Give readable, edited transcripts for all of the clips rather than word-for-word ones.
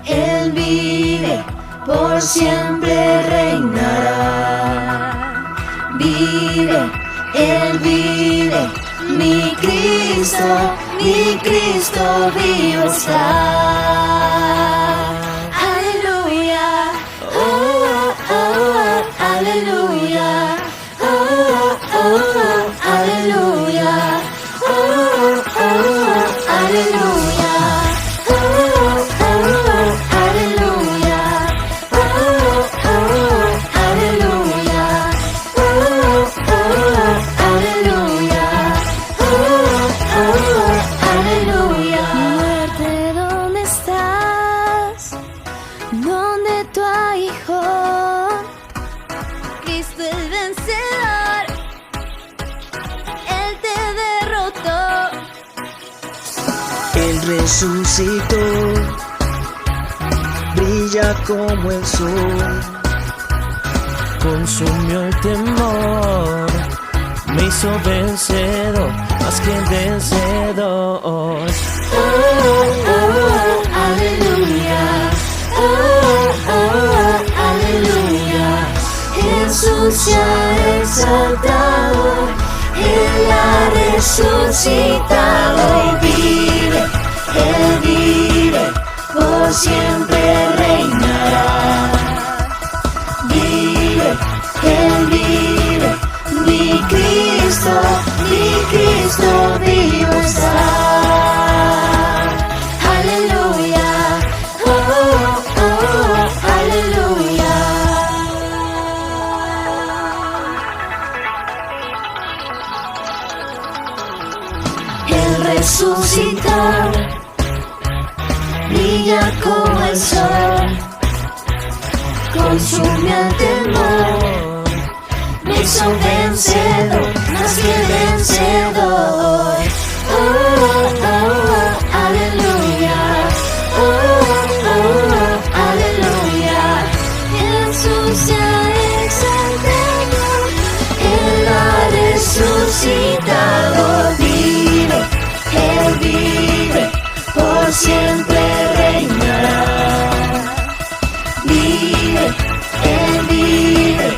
Él vive, por siempre reinará. Vive, Él vive, mi Cristo vivo está. Aleluya, oh, oh, oh, aleluya, oh, oh, oh, aleluya, oh, oh, aleluya. Resucitó, brilla como el sol, consumió el temor, me hizo vencedor, más que vencedor. Oh, oh, aleluya, oh, oh, aleluya. Jesús se ha exaltado, Él ha resucitado y vive. Él vive, por siempre reinará. Vive, Él vive, mi Cristo vivo está. Aleluya, oh, oh, aleluya. Él resucitó, brilla como el sol, consume el temor, me hizo vencedor, más que vencedor. Oh, oh, oh, aleluya, oh, oh, aleluya. Jesús se ha exaltado, Él ha resucitado. Vive, Él vive, por siempre reinará. Vive, Él vive,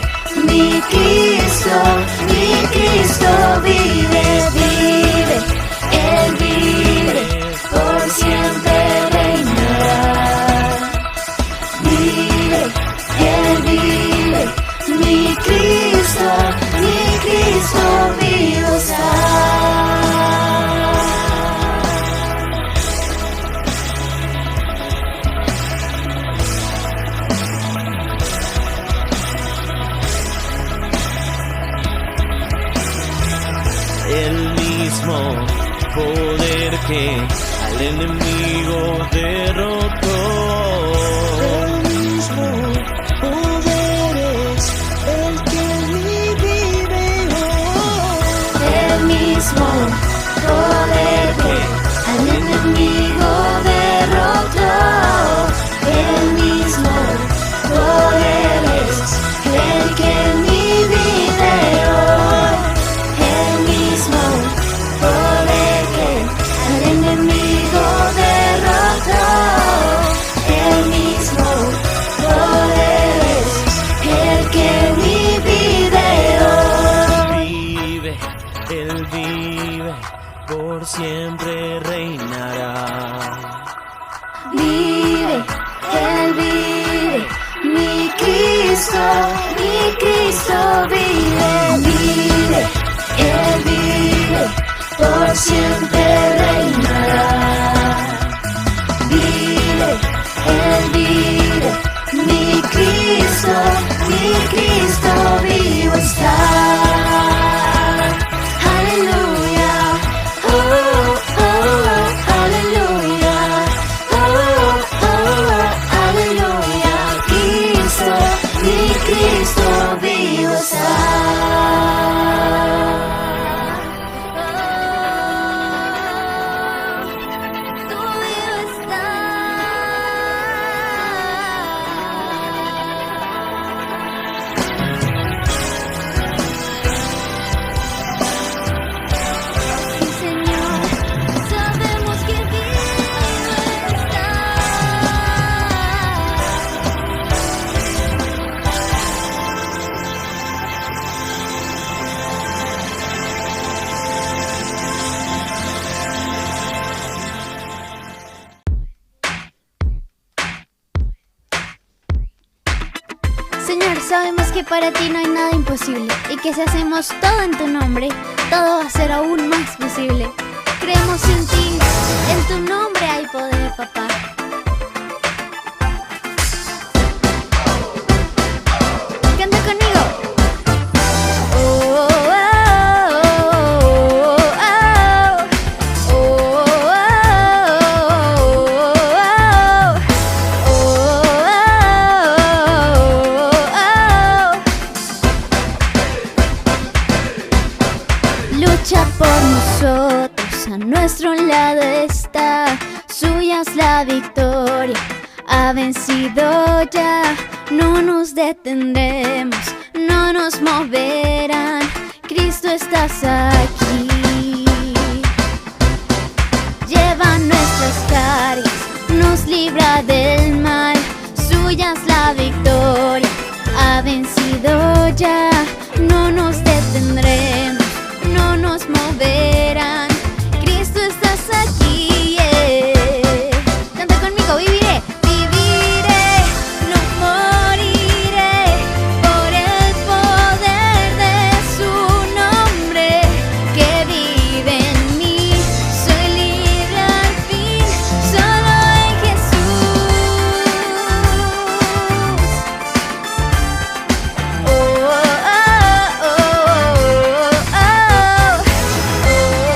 mi Cristo vive, vive, Él vive, por siempre reinará. Vive, Él vive, mi Cristo vivo está. El mismo poder que al enemigo derrotó. El mismo poder es el que vive hoy. El mismo poder que al enemigo derrotó. El mismo poder es el que mi vida hoy. El mismo poder que al enemigo derrotó. El mismo poder es el que mi vida hoy. Vive, Él vive, por siempre reinará. Vive, Él vive, mi Cristo vive, vive, Él vive, por siempre reinará. Vive, Él vive, mi Cristo vivo está. Aleluya, oh, oh, aleluya, oh, oh, aleluya. Mi Cristo vivo está. Tú vivo estás. que para ti no hay nada imposible y que si hacemos todo en tu nombre, todo va a ser aún más posible. Creemos en ti, en tu nombre hay poder, papá. Canta conmigo. Oh, oh, oh, oh, oh, lucha por nosotros, a nuestro lado está, suya es la victoria, ha vencido ya, no nos detendremos, no nos moverán, Cristo estás aquí. Lleva nuestras cargas, nos libra del mal, suya es la victoria, ha vencido ya, no nos detendremos, no nos moverán, Cristo estás aquí, yeah. Canta conmigo, viviré, viviré, no moriré, por el poder de su nombre, que vive en mí, soy libre al fin, solo en Jesús. Oh, oh, oh, oh, oh, oh.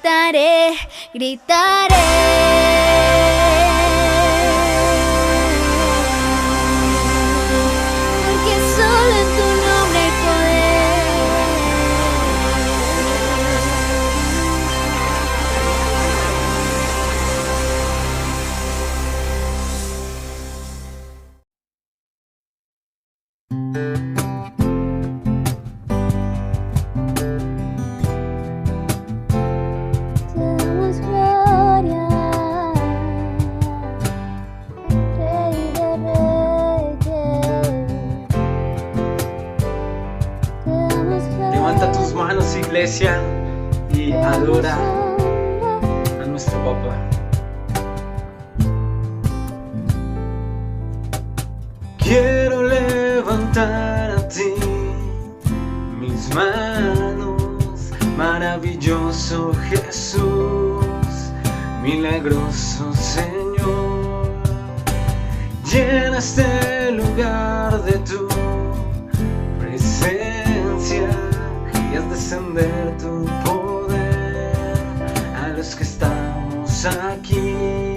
gritaré, gritaré. Porque solo en tu nombre hay Levanta tus manos, iglesia, y adora a nuestro papá. Quiero levantar a ti mis manos, maravilloso Jesús, milagroso Señor. Llena este lugar de tu presencia y haz descender tu poder a los que estamos aquí.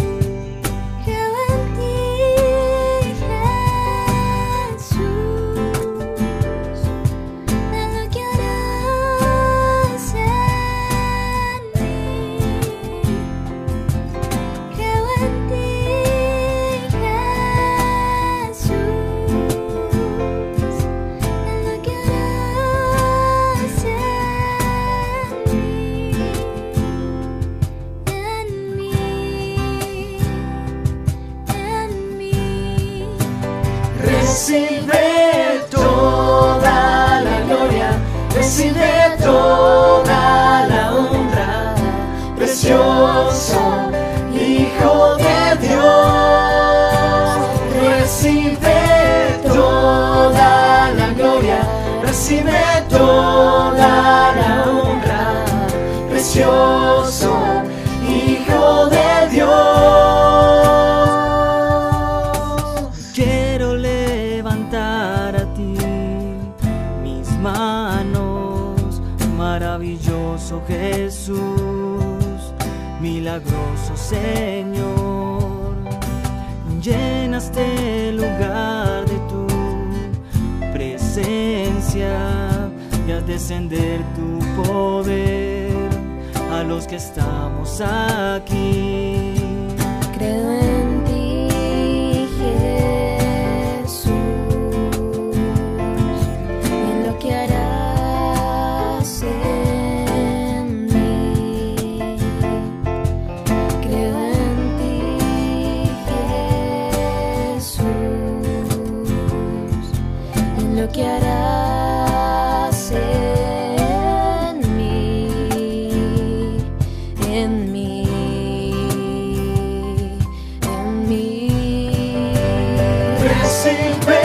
Recibe toda la gloria, recibe toda la honra, precioso Hijo de Dios. Recibe toda la gloria, recibe toda la honra, precioso Hijo de Dios. Maravilloso Jesús, milagroso Señor, llena este lugar de tu presencia y haz descender tu poder a los que estamos aquí. Creo en ti, Jesús, en lo que harás. Lo que harás en mí, en mí, en mí. Recibe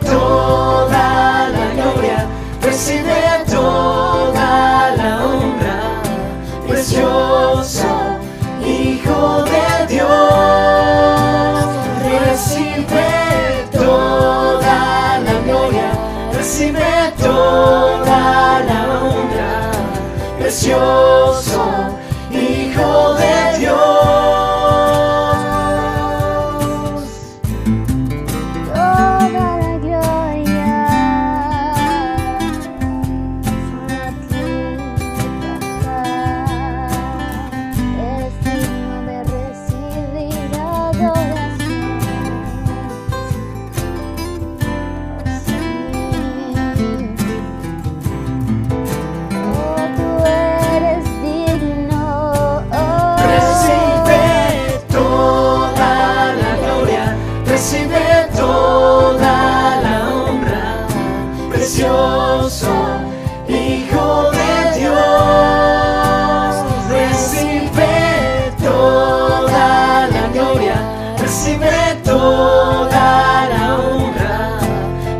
toda la gloria, recibe toda la honra, precioso Hijo de Dios. Recibe toda la gloria, recibe toda la honra, precioso Hijo de Dios. Toda la gloria a ti, papá, es digno de recibir adoración. Recibe toda la honra, precioso Hijo de Dios. Recibe toda la gloria, recibe toda la honra,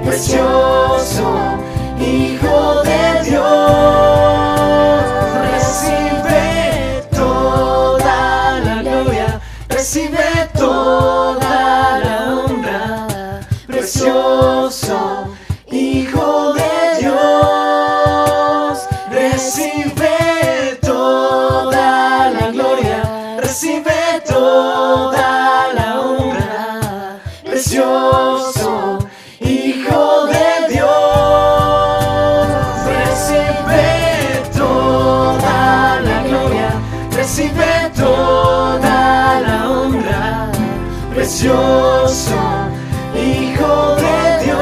precioso Hijo de Dios. Recibe toda la gloria, recibe toda la honra, precioso Hijo de Dios. Recibe toda precioso Hijo de Dios.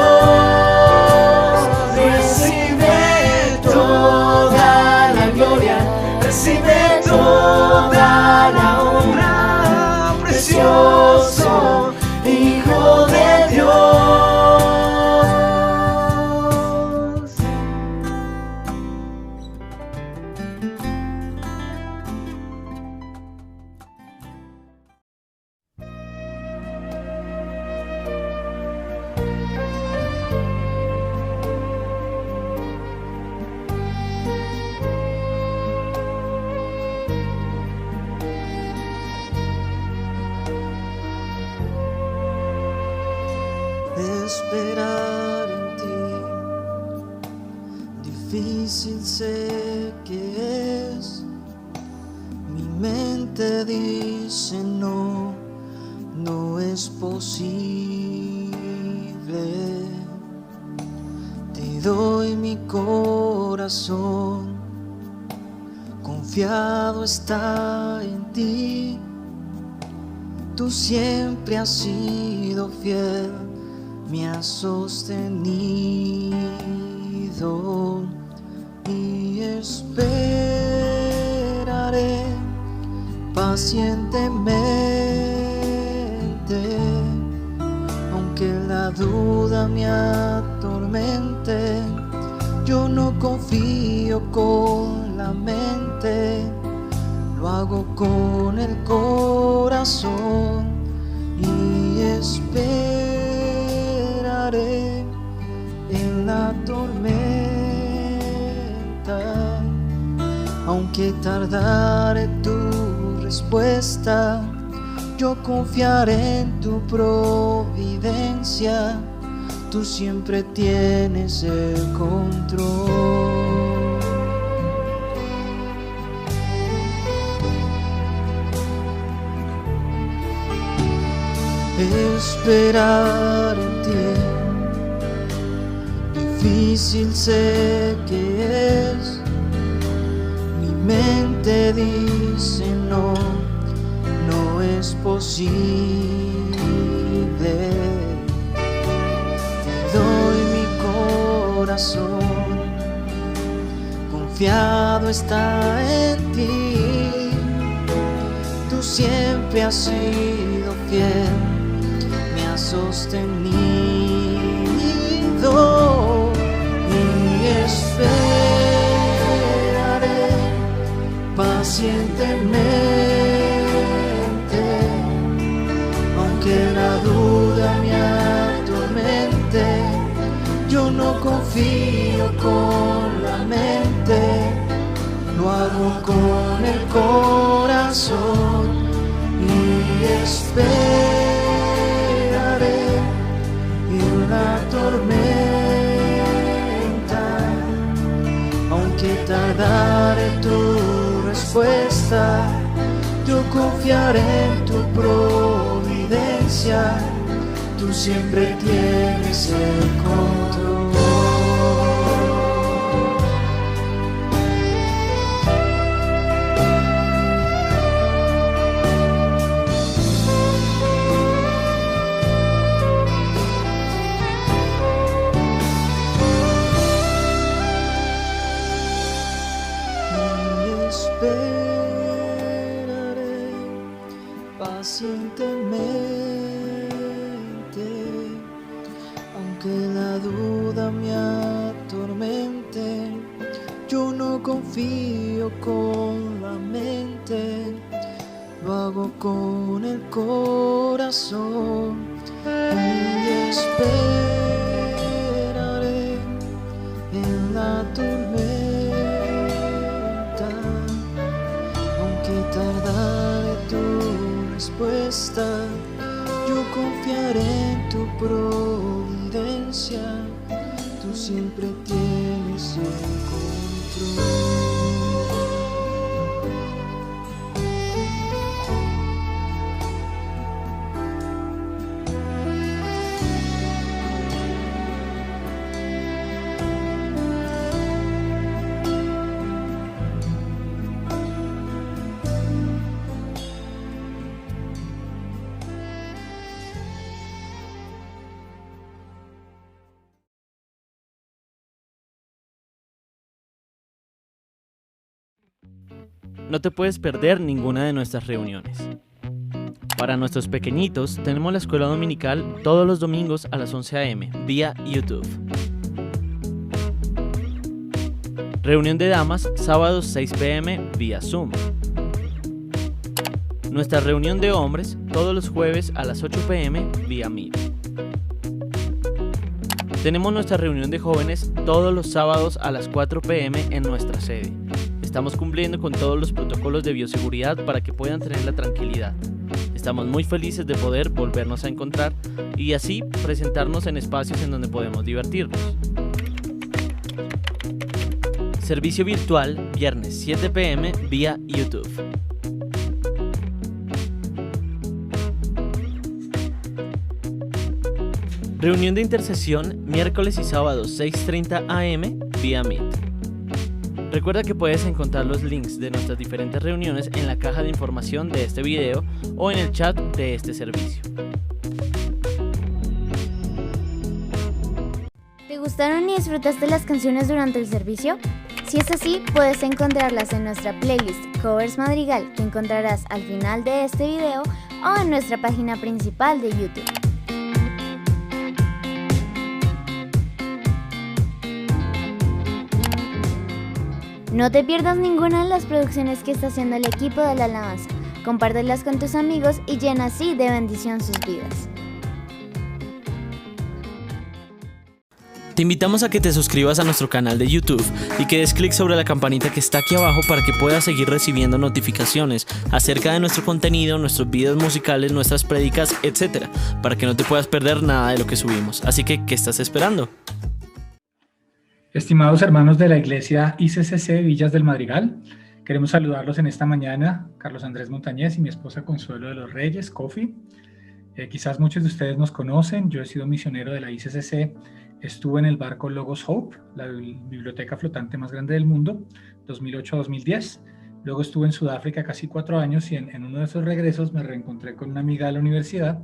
Recibe toda la gloria, recibe toda la honra, precioso Hijo de Dios. Esperar en ti, difícil sé que es. Mi mente dice no, no es posible. Te doy mi corazón, confiado está en ti. Tú siempre has sido fiel, me has sostenido y esperaré pacientemente, aunque la duda me atormente. Yo no confío con la mente, lo hago con el corazón y esperaré en la tormenta, aunque tardare tu respuesta. Yo confiaré en tu providencia, tú siempre tienes el control. Esperar en ti, difícil sé que es. Mi mente dice no, no es posible. Te doy mi corazón, confiado está en ti. Tú siempre has sido fiel, sostenido y esperaré pacientemente, aunque la duda me atormente. Yo no confío con la mente, lo hago con el corazón y esperaré en la tormenta, aunque tardare tu respuesta. Yo confiaré en tu providencia, tú siempre tienes el control. Esperaré pacientemente, aunque la duda me atormente. Yo no confío con la mente, lo hago con el corazón y esperaré en la tormenta, aunque tardare tu respuesta. Yo confiaré en tu providencia, tú siempre tienes el control. no te puedes perder ninguna de nuestras reuniones. Para nuestros pequeñitos, tenemos la escuela dominical todos los domingos a las 11 a.m. vía YouTube. Reunión de damas, sábados 6 p.m. vía Zoom. Nuestra reunión de hombres, todos los jueves a las 8 p.m. vía Meet. Tenemos nuestra reunión de jóvenes todos los sábados a las 4 p.m. en nuestra sede. Estamos cumpliendo con todos los protocolos de bioseguridad para que puedan tener la tranquilidad. Estamos muy felices de poder volvernos a encontrar y así presentarnos en espacios en donde podemos divertirnos. Servicio virtual, viernes 7 p.m. vía YouTube. Reunión de intercesión, miércoles y sábados 6:30 a.m. vía Meet. Recuerda que puedes encontrar los links de nuestras diferentes reuniones en la caja de información de este video o en el chat de este servicio. ¿Te gustaron y disfrutaste las canciones durante el servicio? Si es así, puedes encontrarlas en nuestra playlist Covers Madrigal, que encontrarás al final de este video o en nuestra página principal de YouTube. No te pierdas ninguna de las producciones que está haciendo el equipo de la alabanza. Compártelas con tus amigos y llena así de bendición sus vidas. Te invitamos a que te suscribas a nuestro canal de YouTube y que des clic sobre la campanita que está aquí abajo para que puedas seguir recibiendo notificaciones acerca de nuestro contenido, nuestros videos musicales, nuestras prédicas, etc. para que no te puedas perder nada de lo que subimos. Así que, ¿qué estás esperando? Estimados hermanos de la Iglesia ICCC Villas del Madrigal, queremos saludarlos en esta mañana, Carlos Andrés Montañez y mi esposa Consuelo de los Reyes, Kofi. Quizás muchos de ustedes nos conocen, yo he sido misionero de la ICCC, estuve en el barco Logos Hope, la biblioteca flotante más grande del mundo, 2008 a 2010. Luego estuve en Sudáfrica casi 4 años y en uno de esos regresos me reencontré con una amiga de la universidad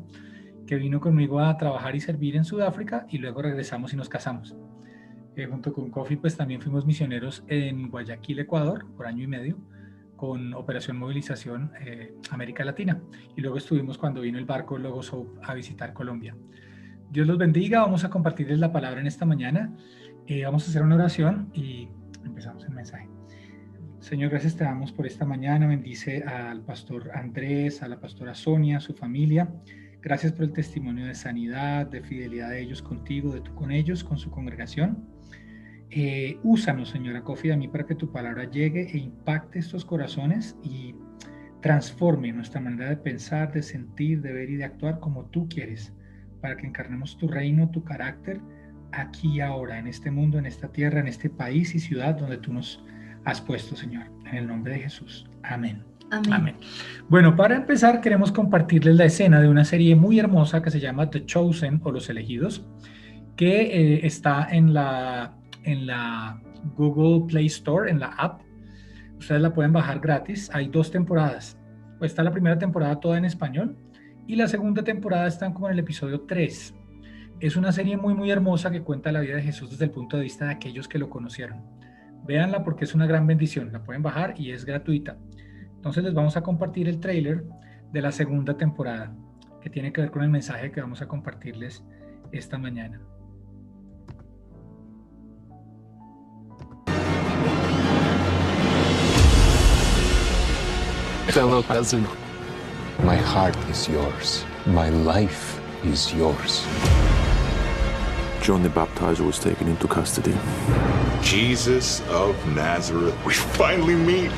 que vino conmigo a trabajar y servir en Sudáfrica y luego regresamos y nos casamos. Junto con Kofi pues también fuimos misioneros en Guayaquil, Ecuador, por 1 año y medio, con Operación Movilización América Latina. Y luego estuvimos cuando vino el barco Logos Hope a visitar Colombia. Dios los bendiga, vamos a compartirles la palabra en esta mañana. Vamos a hacer una oración y empezamos el mensaje. Señor, gracias te damos por esta mañana. Bendice al pastor Andrés, a la pastora Sonia, a su familia. Gracias por el testimonio de sanidad, de fidelidad de ellos contigo, de tú con ellos, con su congregación. Úsanos, Señora Kofi, a mí para que tu palabra llegue e impacte estos corazones y transforme nuestra manera de pensar, de sentir, de ver y de actuar como tú quieres, para que encarnemos tu reino, tu carácter, aquí y ahora, en este mundo, en esta tierra, en este país y ciudad donde tú nos has puesto, Señor. En el nombre de Jesús. Amén. Amén. Amén. Bueno, para empezar queremos compartirles la escena de una serie muy hermosa que se llama The Chosen o Los Elegidos, que está en la Google Play Store, en la app. Ustedes la pueden bajar gratis. Hay 2 temporadas. Pues está la primera temporada toda en español y la segunda temporada está como en el episodio 3. Es una serie muy muy hermosa que cuenta la vida de Jesús desde el punto de vista de aquellos que lo conocieron. Véanla porque es una gran bendición. La pueden bajar y es gratuita. Entonces les vamos a compartir el tráiler de la segunda temporada que tiene que ver con el mensaje que vamos a compartirles esta mañana. Fellow cousin, my heart is yours. My life is yours. John the Baptizer was taken into custody. Jesus of Nazareth, we finally meet.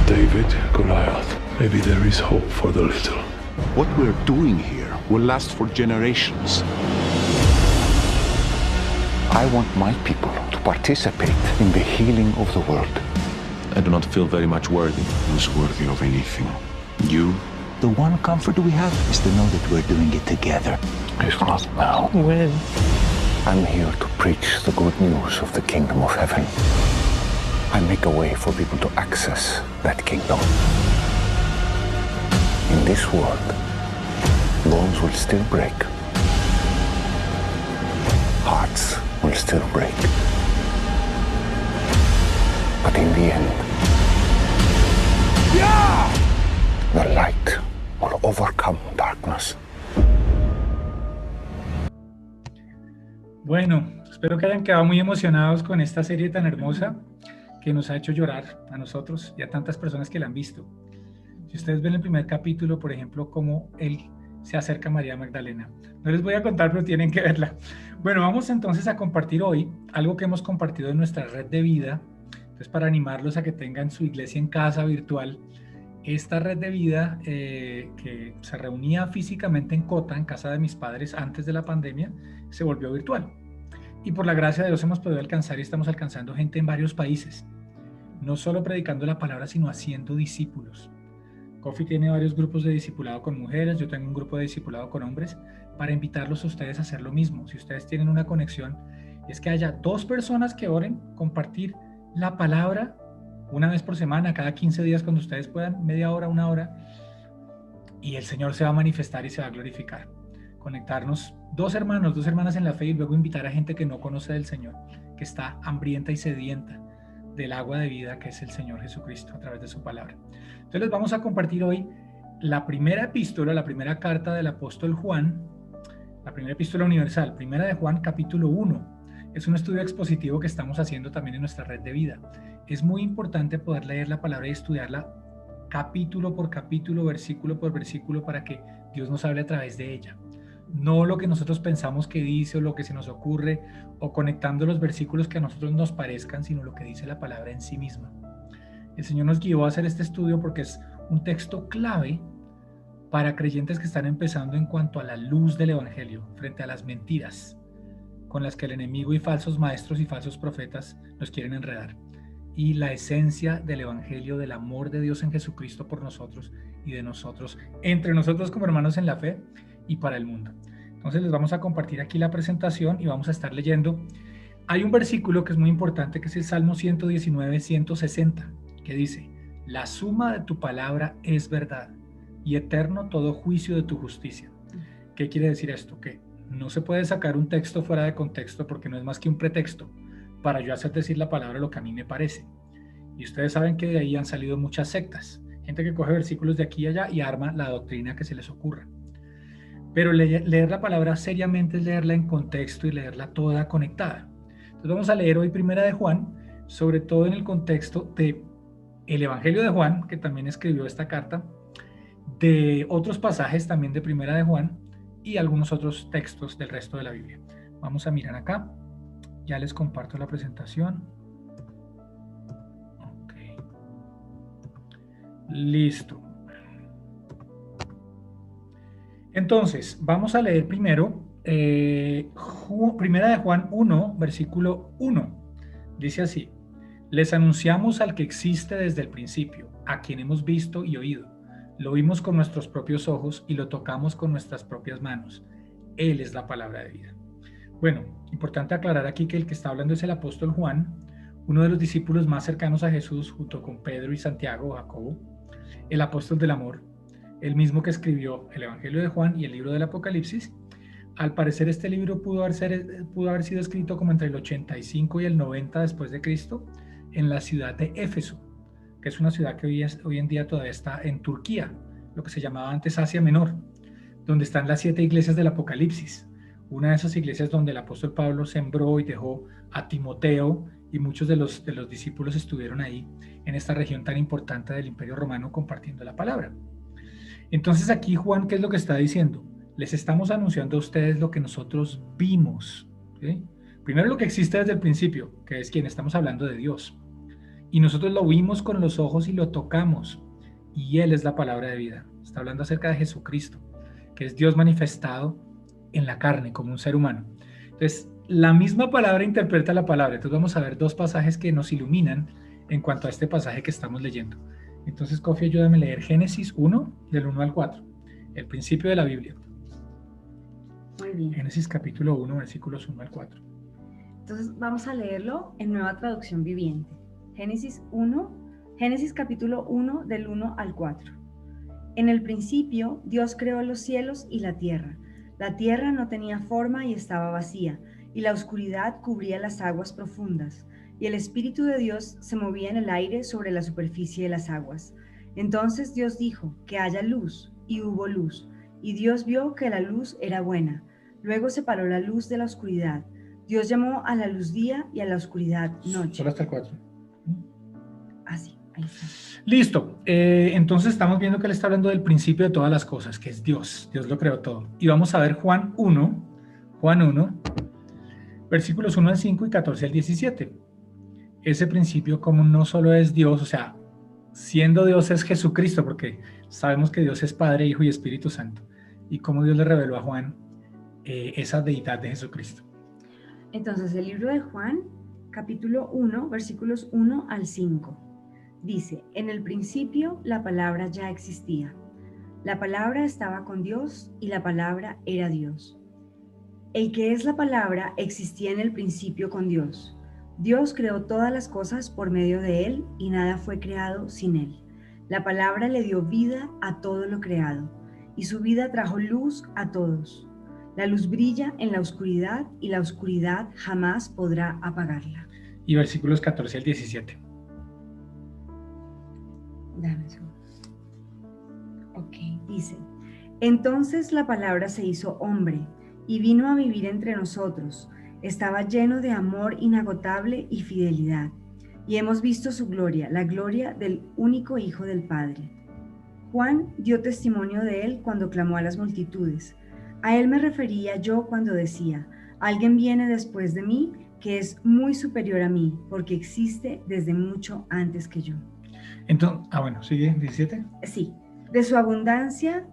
David, Goliath. Maybe there is hope for the little. What we're doing here will last for generations. I want my people to participate in the healing of the world. I do not feel very much worthy. Who's worthy of anything? You? The one comfort we have is to know that we're doing it together. If not now, when? I'm here to preach the good news of the kingdom of heaven. I make a way for people to access that kingdom. In this world, bones will still break. Hearts will still break. But in the end, The light will overcome darkness. Bueno, espero que hayan quedado muy emocionados con esta serie tan hermosa que nos ha hecho llorar a nosotros y a tantas personas que la han visto. Si ustedes ven el primer capítulo, por ejemplo, cómo él se acerca a María Magdalena. No les voy a contar, pero tienen que verla. Bueno, vamos entonces a compartir hoy algo que hemos compartido en nuestra red de vida. Entonces, para animarlos a que tengan su iglesia en casa virtual, esta red de vida que se reunía físicamente en Cota, en casa de mis padres antes de la pandemia, se volvió virtual. Y por la gracia de Dios hemos podido alcanzar y estamos alcanzando gente en varios países. No solo predicando la palabra, sino haciendo discípulos. Coffee tiene varios grupos de discipulado con mujeres, yo tengo un grupo de discipulado con hombres, para invitarlos a ustedes a hacer lo mismo. Si ustedes tienen una conexión, es que haya 2 personas que oren, compartir la palabra una vez por semana, cada 15 días cuando ustedes puedan, media hora, 1 hora, y el Señor se va a manifestar y se va a glorificar. Conectarnos 2 hermanos, 2 hermanas en la fe y luego invitar a gente que no conoce del Señor, que está hambrienta y sedienta del agua de vida que es el Señor Jesucristo a través de su palabra. Entonces les vamos a compartir hoy la primera epístola, la primera carta del apóstol Juan, la primera epístola universal, primera de Juan, capítulo 1. Es un estudio expositivo que estamos haciendo también en nuestra red de vida. Es muy importante poder leer la palabra y estudiarla capítulo por capítulo, versículo por versículo, para que Dios nos hable a través de ella. No lo que nosotros pensamos que dice o lo que se nos ocurre o conectando los versículos que a nosotros nos parezcan, sino lo que dice la palabra en sí misma. El Señor nos guió a hacer este estudio porque es un texto clave para creyentes que están empezando en cuanto a la luz del Evangelio frente a las mentiras con las que el enemigo y falsos maestros y falsos profetas nos quieren enredar, y la esencia del Evangelio, del amor de Dios en Jesucristo por nosotros y de nosotros, entre nosotros como hermanos en la fe y para el mundo. Entonces les vamos a compartir aquí la presentación y vamos a estar leyendo. Hay un versículo que es muy importante, que es el Salmo 119, 160, que dice: la suma de tu palabra es verdad y eterno todo juicio de tu justicia. ¿Qué quiere decir esto? Que no se puede sacar un texto fuera de contexto porque no es más que un pretexto para yo hacer decir la palabra lo que a mí me parece. Y ustedes saben que de ahí han salido muchas sectas, gente que coge versículos de aquí y allá y arma la doctrina que se les ocurra. Pero leer la palabra seriamente es leerla en contexto y leerla toda conectada. Entonces vamos a leer hoy primera de Juan, sobre todo en el contexto de el Evangelio de Juan, que también escribió esta carta, de otros pasajes también de primera de Juan y algunos otros textos del resto de la Biblia. Vamos a mirar acá. Ya les comparto la presentación. Ok. Listo. Entonces, vamos a leer primero primera de Juan 1, versículo 1. Dice así: les anunciamos al que existe desde el principio, a quien hemos visto y oído. Lo vimos con nuestros propios ojos y lo tocamos con nuestras propias manos. Él es la palabra de vida. Bueno, importante aclarar aquí que el que está hablando es el apóstol Juan, uno de los discípulos más cercanos a Jesús, junto con Pedro y Santiago o Jacobo, el apóstol del amor, el mismo que escribió el Evangelio de Juan y el libro del Apocalipsis. Al parecer este libro pudo haber sido escrito como entre el 85 y el 90 después de Cristo, en la ciudad de Éfeso, que es una ciudad que hoy en día todavía está en Turquía, lo que se llamaba antes Asia Menor, donde están las 7 iglesias del Apocalipsis. Una de esas iglesias donde el apóstol Pablo sembró y dejó a Timoteo, y muchos de los discípulos estuvieron ahí, en esta región tan importante del Imperio Romano, compartiendo la palabra. Entonces aquí Juan, ¿qué es lo que está diciendo? Les estamos anunciando a ustedes lo que nosotros vimos, ¿sí? Primero lo que existe desde el principio, que es quien estamos hablando de Dios. Y nosotros lo vimos con los ojos y lo tocamos. Y Él es la palabra de vida. Está hablando acerca de Jesucristo, que es Dios manifestado en la carne como un ser humano. Entonces, la misma palabra interpreta la palabra. Entonces vamos a ver 2 pasajes que nos iluminan en cuanto a este pasaje que estamos leyendo. Entonces, Kofi, ayúdame a leer Génesis 1, del 1 al 4, el principio de la Biblia. Muy bien. Génesis capítulo 1, versículos 1 al 4. Entonces vamos a leerlo en Nueva Traducción Viviente. Génesis capítulo 1, del 1 al 4. En el principio, Dios creó los cielos y la tierra. La tierra no tenía forma y estaba vacía, y la oscuridad cubría las aguas profundas, y el Espíritu de Dios se movía en el aire sobre la superficie de las aguas. Entonces Dios dijo, que haya luz, y hubo luz. Y Dios vio que la luz era buena. Luego separó la luz de la oscuridad. Dios llamó a la luz día y a la oscuridad noche. Solo hasta el 4. Así, ahí está. Listo. Entonces estamos viendo que él está hablando del principio de todas las cosas, que es Dios. Dios lo creó todo. Y vamos a ver Juan 1, versículos 1 al 5 y 14 al 17. Ese principio como no solo es Dios, o sea, siendo Dios es Jesucristo, porque sabemos que Dios es Padre, Hijo y Espíritu Santo. Y cómo Dios le reveló a Juan esa deidad de Jesucristo. Entonces, el libro de Juan, capítulo 1, versículos 1 al 5. Dice, en el principio la palabra ya existía. La palabra estaba con Dios y la palabra era Dios. El que es la palabra existía en el principio con Dios. Dios creó todas las cosas por medio de él y nada fue creado sin él. La palabra le dio vida a todo lo creado y su vida trajo luz a todos. La luz brilla en la oscuridad y la oscuridad jamás podrá apagarla. Y versículos 14 al 17. Dame eso. Ok, dice, entonces la palabra se hizo hombre y vino a vivir entre nosotros. Estaba lleno de amor inagotable y fidelidad, y hemos visto su gloria, la gloria del único Hijo del Padre. Juan dio testimonio de él cuando clamó a las multitudes. A él me refería yo cuando decía, alguien viene después de mí que es muy superior a mí, porque existe desde mucho antes que yo. Entonces, sigue, 17. Sí, de su abundancia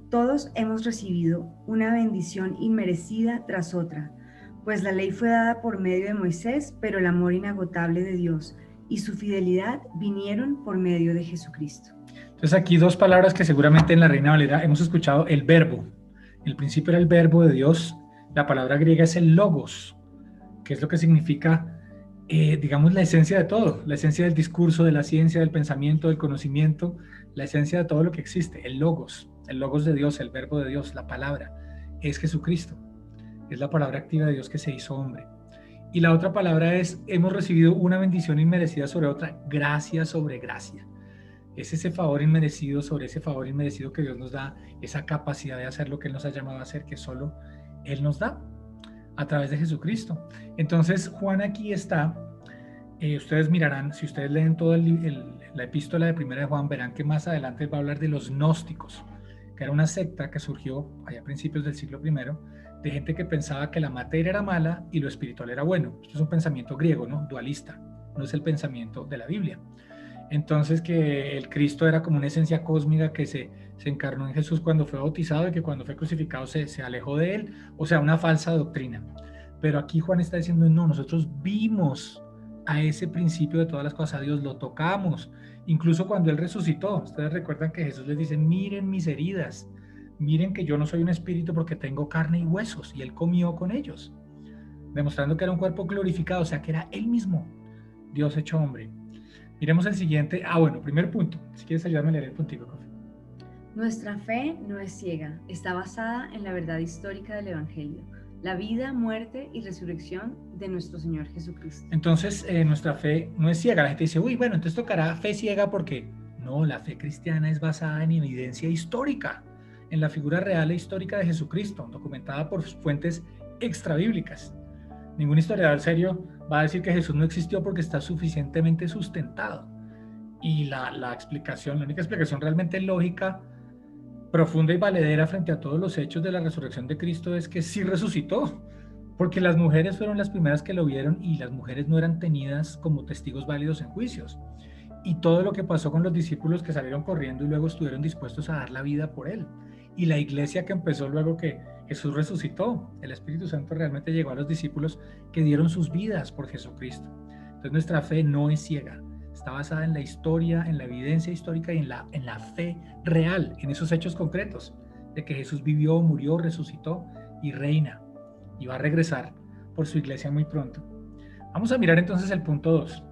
todos hemos recibido una bendición inmerecida tras otra, pues la ley fue dada por medio de Moisés, pero el amor inagotable de Dios y su fidelidad vinieron por medio de Jesucristo. Entonces aquí dos palabras que seguramente en la Reina Valera hemos escuchado, el verbo. El principio era el verbo de Dios, la palabra griega es el logos, que es lo que significa, digamos, la esencia de todo, la esencia del discurso, de la ciencia, del pensamiento, del conocimiento, la esencia de todo lo que existe, el logos de Dios, el verbo de Dios, la palabra, es Jesucristo, es la palabra activa de Dios que se hizo hombre. Y la otra palabra es, hemos recibido una bendición inmerecida sobre otra, gracia sobre gracia. Es ese favor inmerecido sobre ese favor inmerecido que Dios nos da, esa capacidad de hacer lo que Él nos ha llamado a hacer, que solo Él nos da a través de Jesucristo. Entonces Juan aquí está, ustedes mirarán, si ustedes leen toda la epístola de Primera de Juan, verán que más adelante va a hablar de los gnósticos, que era una secta que surgió allá a principios del siglo I, de gente que pensaba que la materia era mala y lo espiritual era bueno. Esto es un pensamiento griego, ¿no? Dualista, no es el pensamiento de la Biblia. Entonces que el Cristo era como una esencia cósmica que se encarnó en Jesús cuando fue bautizado y que cuando fue crucificado se alejó de él, o sea, una falsa doctrina. Pero aquí Juan está diciendo, no, nosotros vimos a ese principio de todas las cosas, a Dios lo tocamos, incluso cuando Él resucitó. Ustedes recuerdan que Jesús les dice, miren mis heridas, miren que yo no soy un espíritu porque tengo carne y huesos, y Él comió con ellos, demostrando que era un cuerpo glorificado, o sea, que era Él mismo, Dios hecho hombre. Miremos el siguiente. Primer punto. Si quieres ayudarme a leer el puntico, Cofi. Nuestra fe no es ciega, está basada en la verdad histórica del Evangelio, la vida, muerte y resurrección de nuestro Señor Jesucristo. Entonces, nuestra fe no es ciega. La gente dice, entonces tocará fe ciega porque no, la fe cristiana es basada en evidencia histórica, en la figura real e histórica de Jesucristo, documentada por fuentes extrabíblicas. Ningún historiador serio va a decir que Jesús no existió porque está suficientemente sustentado. Y la única explicación realmente lógica, profunda y valedera frente a todos los hechos de la resurrección de Cristo es que sí resucitó, porque las mujeres fueron las primeras que lo vieron y las mujeres no eran tenidas como testigos válidos en juicios. Y todo lo que pasó con los discípulos que salieron corriendo y luego estuvieron dispuestos a dar la vida por él. Y la iglesia que empezó luego que Jesús resucitó, el Espíritu Santo realmente llegó a los discípulos que dieron sus vidas por Jesucristo. Entonces nuestra fe no es ciega, está basada en la historia, en la evidencia histórica y en la fe real, en esos hechos concretos, de que Jesús vivió, murió, resucitó y reina, y va a regresar por su iglesia muy pronto. Vamos a mirar entonces el punto 2.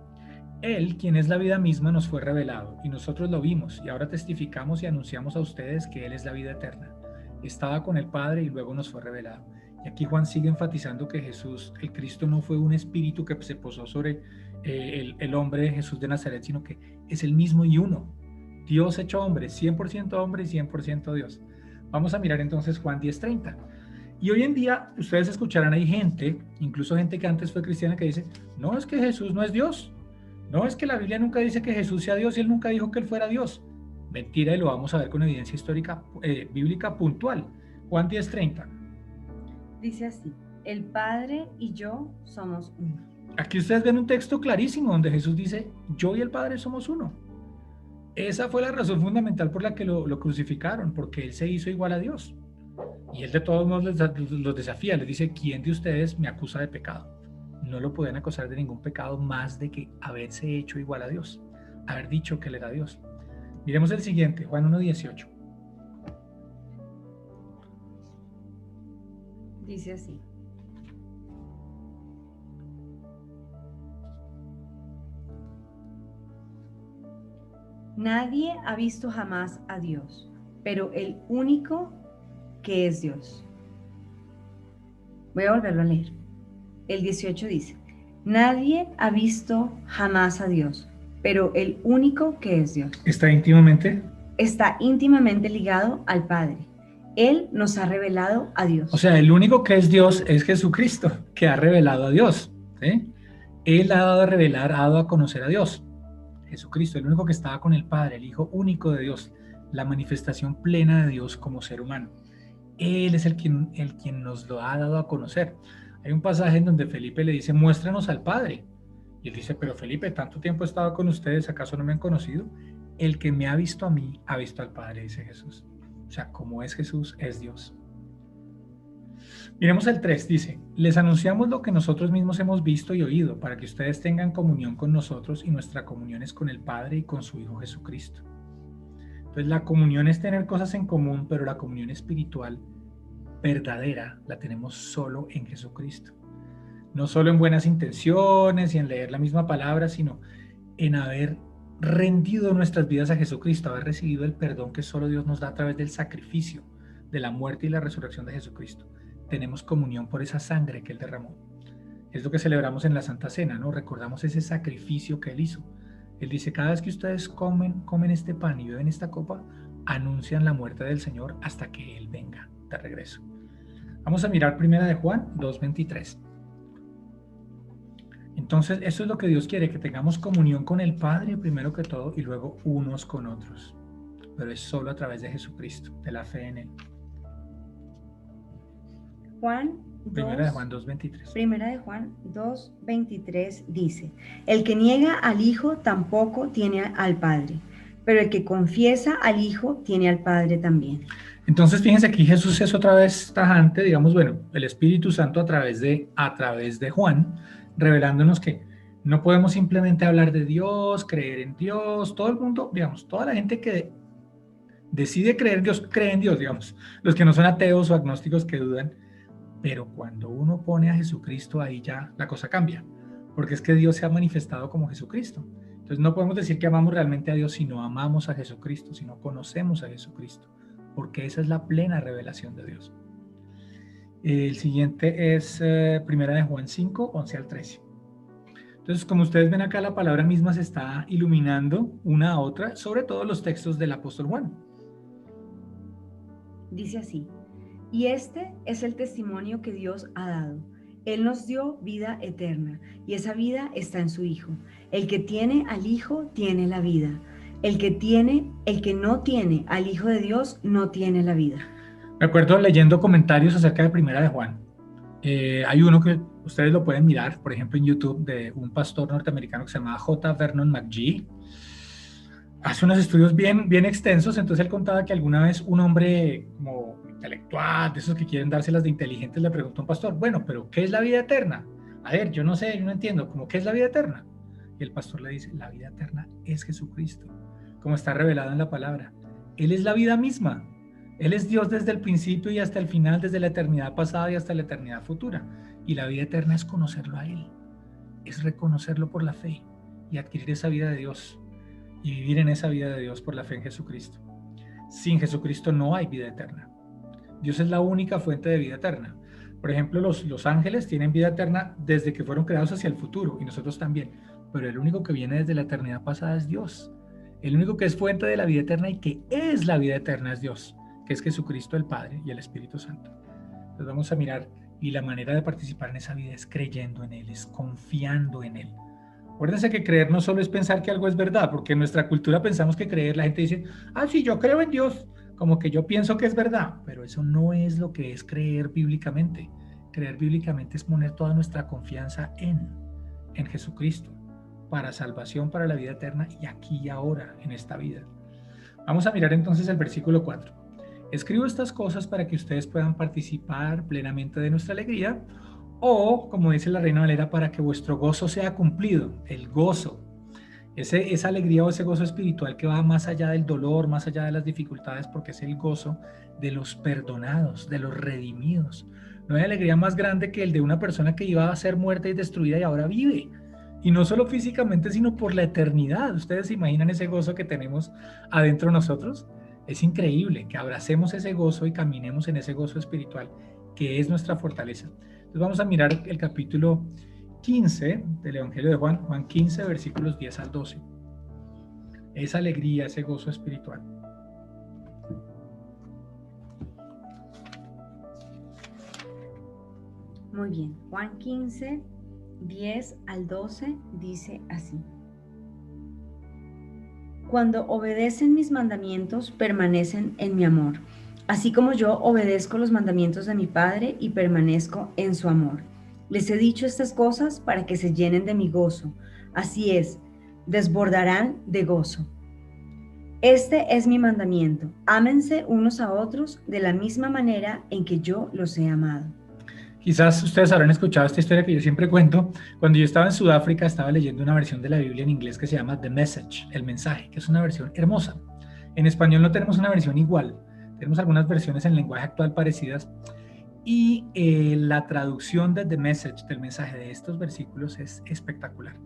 Él, quien es la vida misma, nos fue revelado, y nosotros lo vimos, y ahora testificamos y anunciamos a ustedes que Él es la vida eterna. Estaba con el Padre y luego nos fue revelado. Y aquí Juan sigue enfatizando que Jesús, el Cristo, no fue un espíritu que se posó sobre el hombre Jesús de Nazaret, sino que es el mismo y uno. Dios hecho hombre, 100% hombre y 100% Dios. Vamos a mirar entonces Juan 10:30. Y hoy en día, ustedes escucharán, hay gente, incluso gente que antes fue cristiana, que dice, no, es que Jesús no es Dios. No, es que la Biblia nunca dice que Jesús sea Dios y él nunca dijo que él fuera Dios. Mentira, y lo vamos a ver con evidencia histórica, bíblica puntual. Juan 10:30. Dice así: el Padre y yo somos uno. Aquí ustedes ven un texto clarísimo donde Jesús dice, yo y el Padre somos uno. Esa fue la razón fundamental por la que lo crucificaron, porque él se hizo igual a Dios. Y él de todos modos los desafía, les dice, ¿quién de ustedes me acusa de pecado? No lo pueden acusar de ningún pecado más de que haberse hecho igual a Dios, haber dicho que él era Dios. Miremos el siguiente, Juan 1:18. Dice así: nadie ha visto jamás a Dios, pero el único que es Dios. Voy a volverlo a leer. El 18 dice: nadie ha visto jamás a Dios, pero el único que es Dios. Está íntimamente ligado al Padre. Él nos ha revelado a Dios. O sea, el único que es Dios es Jesucristo, que ha revelado a Dios, ¿sí? Él ha dado a revelar, ha dado a conocer a Dios. Jesucristo, el único que estaba con el Padre, el Hijo único de Dios, la manifestación plena de Dios como ser humano. Él es el quien nos lo ha dado a conocer. Hay un pasaje en donde Felipe le dice, muéstranos al Padre. Y él dice, pero Felipe, tanto tiempo he estado con ustedes, ¿acaso no me han conocido? El que me ha visto a mí, ha visto al Padre, dice Jesús. O sea, como es Jesús, es Dios. Miremos el 3, dice, les anunciamos lo que nosotros mismos hemos visto y oído, para que ustedes tengan comunión con nosotros, y nuestra comunión es con el Padre y con su Hijo Jesucristo. Entonces la comunión es tener cosas en común, pero la comunión espiritual verdadera la tenemos solo en Jesucristo. No solo en buenas intenciones y en leer la misma palabra, sino en haber rendido nuestras vidas a Jesucristo, haber recibido el perdón que solo Dios nos da a través del sacrificio, de la muerte y la resurrección de Jesucristo. Tenemos comunión por esa sangre que Él derramó. Es lo que celebramos en la Santa Cena, ¿no? Recordamos ese sacrificio que Él hizo. Él dice, cada vez que ustedes comen este pan y beben esta copa, anuncian la muerte del Señor hasta que Él venga de regreso. Vamos a mirar 1 de Juan 2:23. Entonces, eso es lo que Dios quiere, que tengamos comunión con el Padre primero que todo y luego unos con otros. Pero es solo a través de Jesucristo, de la fe en Él. Primera de Juan 2:23. Primera de Juan 2:23 dice, el que niega al Hijo tampoco tiene al Padre, pero el que confiesa al Hijo tiene al Padre también. Entonces, fíjense aquí Jesús es otra vez tajante, digamos, bueno, el Espíritu Santo a través de Juan, revelándonos que no podemos simplemente hablar de Dios, creer en Dios, todo el mundo, digamos, toda la gente que decide creer en Dios, cree en Dios, digamos, los que no son ateos o agnósticos que dudan, pero cuando uno pone a Jesucristo ahí ya la cosa cambia, porque es que Dios se ha manifestado como Jesucristo. Entonces no podemos decir que amamos realmente a Dios si no amamos a Jesucristo, si no conocemos a Jesucristo, porque esa es la plena revelación de Dios. El siguiente es 1 de Juan 5, 11 al 13. Entonces, como ustedes ven acá, la palabra misma se está iluminando una a otra, sobre todo los textos del apóstol Juan. Dice así, y este es el testimonio que Dios ha dado. Él nos dio vida eterna, y esa vida está en su Hijo. El que tiene al Hijo tiene la vida. El que no tiene al Hijo de Dios no tiene la vida. Me acuerdo leyendo comentarios acerca de 1 de Juan. Hay uno que ustedes lo pueden mirar, por ejemplo en YouTube, de un pastor norteamericano que se llama J. Vernon McGee. Hace unos estudios bien extensos. Entonces él contaba que alguna vez un hombre como intelectual, de esos que quieren dárselas de inteligentes, le preguntó a un pastor, bueno, pero ¿qué es la vida eterna? A ver, yo no sé, yo no entiendo, ¿cómo qué es la vida eterna? Y el pastor le dice, la vida eterna es Jesucristo, como está revelado en la palabra. Él es la vida misma. Él es Dios desde el principio y hasta el final, desde la eternidad pasada y hasta la eternidad futura. Y la vida eterna es conocerlo a Él, es reconocerlo por la fe y adquirir esa vida de Dios y vivir en esa vida de Dios por la fe en Jesucristo. Sin Jesucristo no hay vida eterna. Dios es la única fuente de vida eterna. Por ejemplo, los ángeles tienen vida eterna desde que fueron creados hacia el futuro, y nosotros también. Pero el único que viene desde la eternidad pasada es Dios. El único que es fuente de la vida eterna y que es la vida eterna es Dios, que es Jesucristo el Padre y el Espíritu Santo. Entonces vamos a mirar, y la manera de participar en esa vida es creyendo en Él, es confiando en Él. Acuérdense que creer no solo es pensar que algo es verdad, porque en nuestra cultura pensamos que creer, la gente dice, sí, yo creo en Dios, como que yo pienso que es verdad, pero eso no es lo que es creer bíblicamente. Creer bíblicamente es poner toda nuestra confianza en Jesucristo, para salvación, para la vida eterna, y aquí y ahora, en esta vida. Vamos a mirar entonces el versículo 4. Escribo estas cosas para que ustedes puedan participar plenamente de nuestra alegría, o, como dice la Reina Valera, para que vuestro gozo sea cumplido. El gozo, esa alegría o ese gozo espiritual que va más allá del dolor, más allá de las dificultades, porque es el gozo de los perdonados, de los redimidos. No hay alegría más grande que el de una persona que iba a ser muerta y destruida y ahora vive. Y no solo físicamente, sino por la eternidad. ¿Ustedes se imaginan ese gozo que tenemos adentro de nosotros? Es increíble que abracemos ese gozo y caminemos en ese gozo espiritual, que es nuestra fortaleza. Entonces vamos a mirar el capítulo 15 del Evangelio de Juan, Juan 15, versículos 10 al 12. Esa alegría, ese gozo espiritual. Muy bien, Juan 15, 10 al 12 dice así. Cuando obedecen mis mandamientos, permanecen en mi amor, así como yo obedezco los mandamientos de mi Padre y permanezco en su amor. Les he dicho estas cosas para que se llenen de mi gozo. Así es, desbordarán de gozo. Este es mi mandamiento: ámense unos a otros de la misma manera en que yo los he amado. Quizás ustedes habrán escuchado esta historia que yo siempre cuento. Cuando yo estaba en Sudáfrica, estaba leyendo una versión de la Biblia en inglés que se llama The Message, el mensaje, que es una versión hermosa. En español no tenemos una versión igual, tenemos algunas versiones en lenguaje actual parecidas, y la traducción de The Message, del mensaje de estos versículos, es espectacular.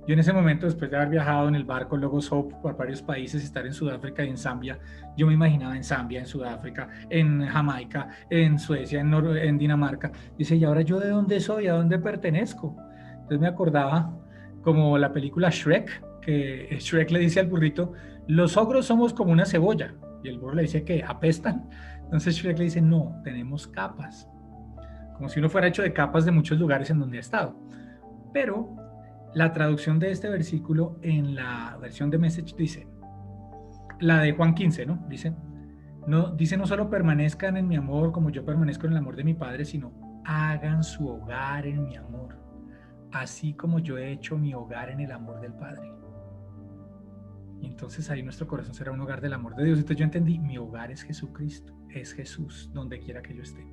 Yo en ese momento, después de haber viajado en el barco Logos Hope por varios países, estar en Sudáfrica y en Zambia, yo me imaginaba en Zambia, en Sudáfrica, en Jamaica, en Suecia, en Dinamarca. Dice, ¿y ahora yo de dónde soy? ¿A dónde pertenezco? Entonces me acordaba como la película Shrek, que Shrek le dice al burrito, los ogros somos como una cebolla. Y el burro le dice que apestan. Entonces Shrek le dice, no, tenemos capas. Como si uno fuera hecho de capas de muchos lugares en donde ha estado. Pero la traducción de este versículo en la versión de Message dice, la de Juan 15, ¿no? Dice no solo permanezcan en mi amor como yo permanezco en el amor de mi Padre, sino hagan su hogar en mi amor, así como yo he hecho mi hogar en el amor del Padre. Y entonces ahí nuestro corazón será un hogar del amor de Dios. Entonces yo entendí, mi hogar es Jesucristo, es Jesús, donde quiera que yo esté.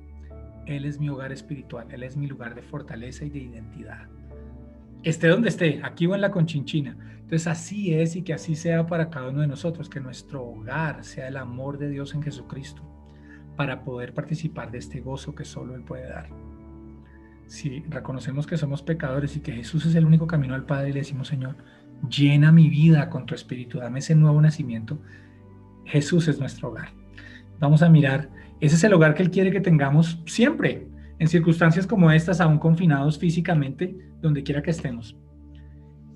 Él es mi hogar espiritual, Él es mi lugar de fortaleza y de identidad. Esté donde esté, aquí o en la Conchinchina. Entonces así es, y que así sea para cada uno de nosotros, que nuestro hogar sea el amor de Dios en Jesucristo, para poder participar de este gozo que solo Él puede dar. Si reconocemos que somos pecadores y que Jesús es el único camino al Padre, y le decimos, Señor, llena mi vida con tu Espíritu, dame ese nuevo nacimiento, Jesús es nuestro hogar. Vamos a mirar, ese es el hogar que Él quiere que tengamos siempre, en circunstancias como estas, aún confinados físicamente, donde quiera que estemos.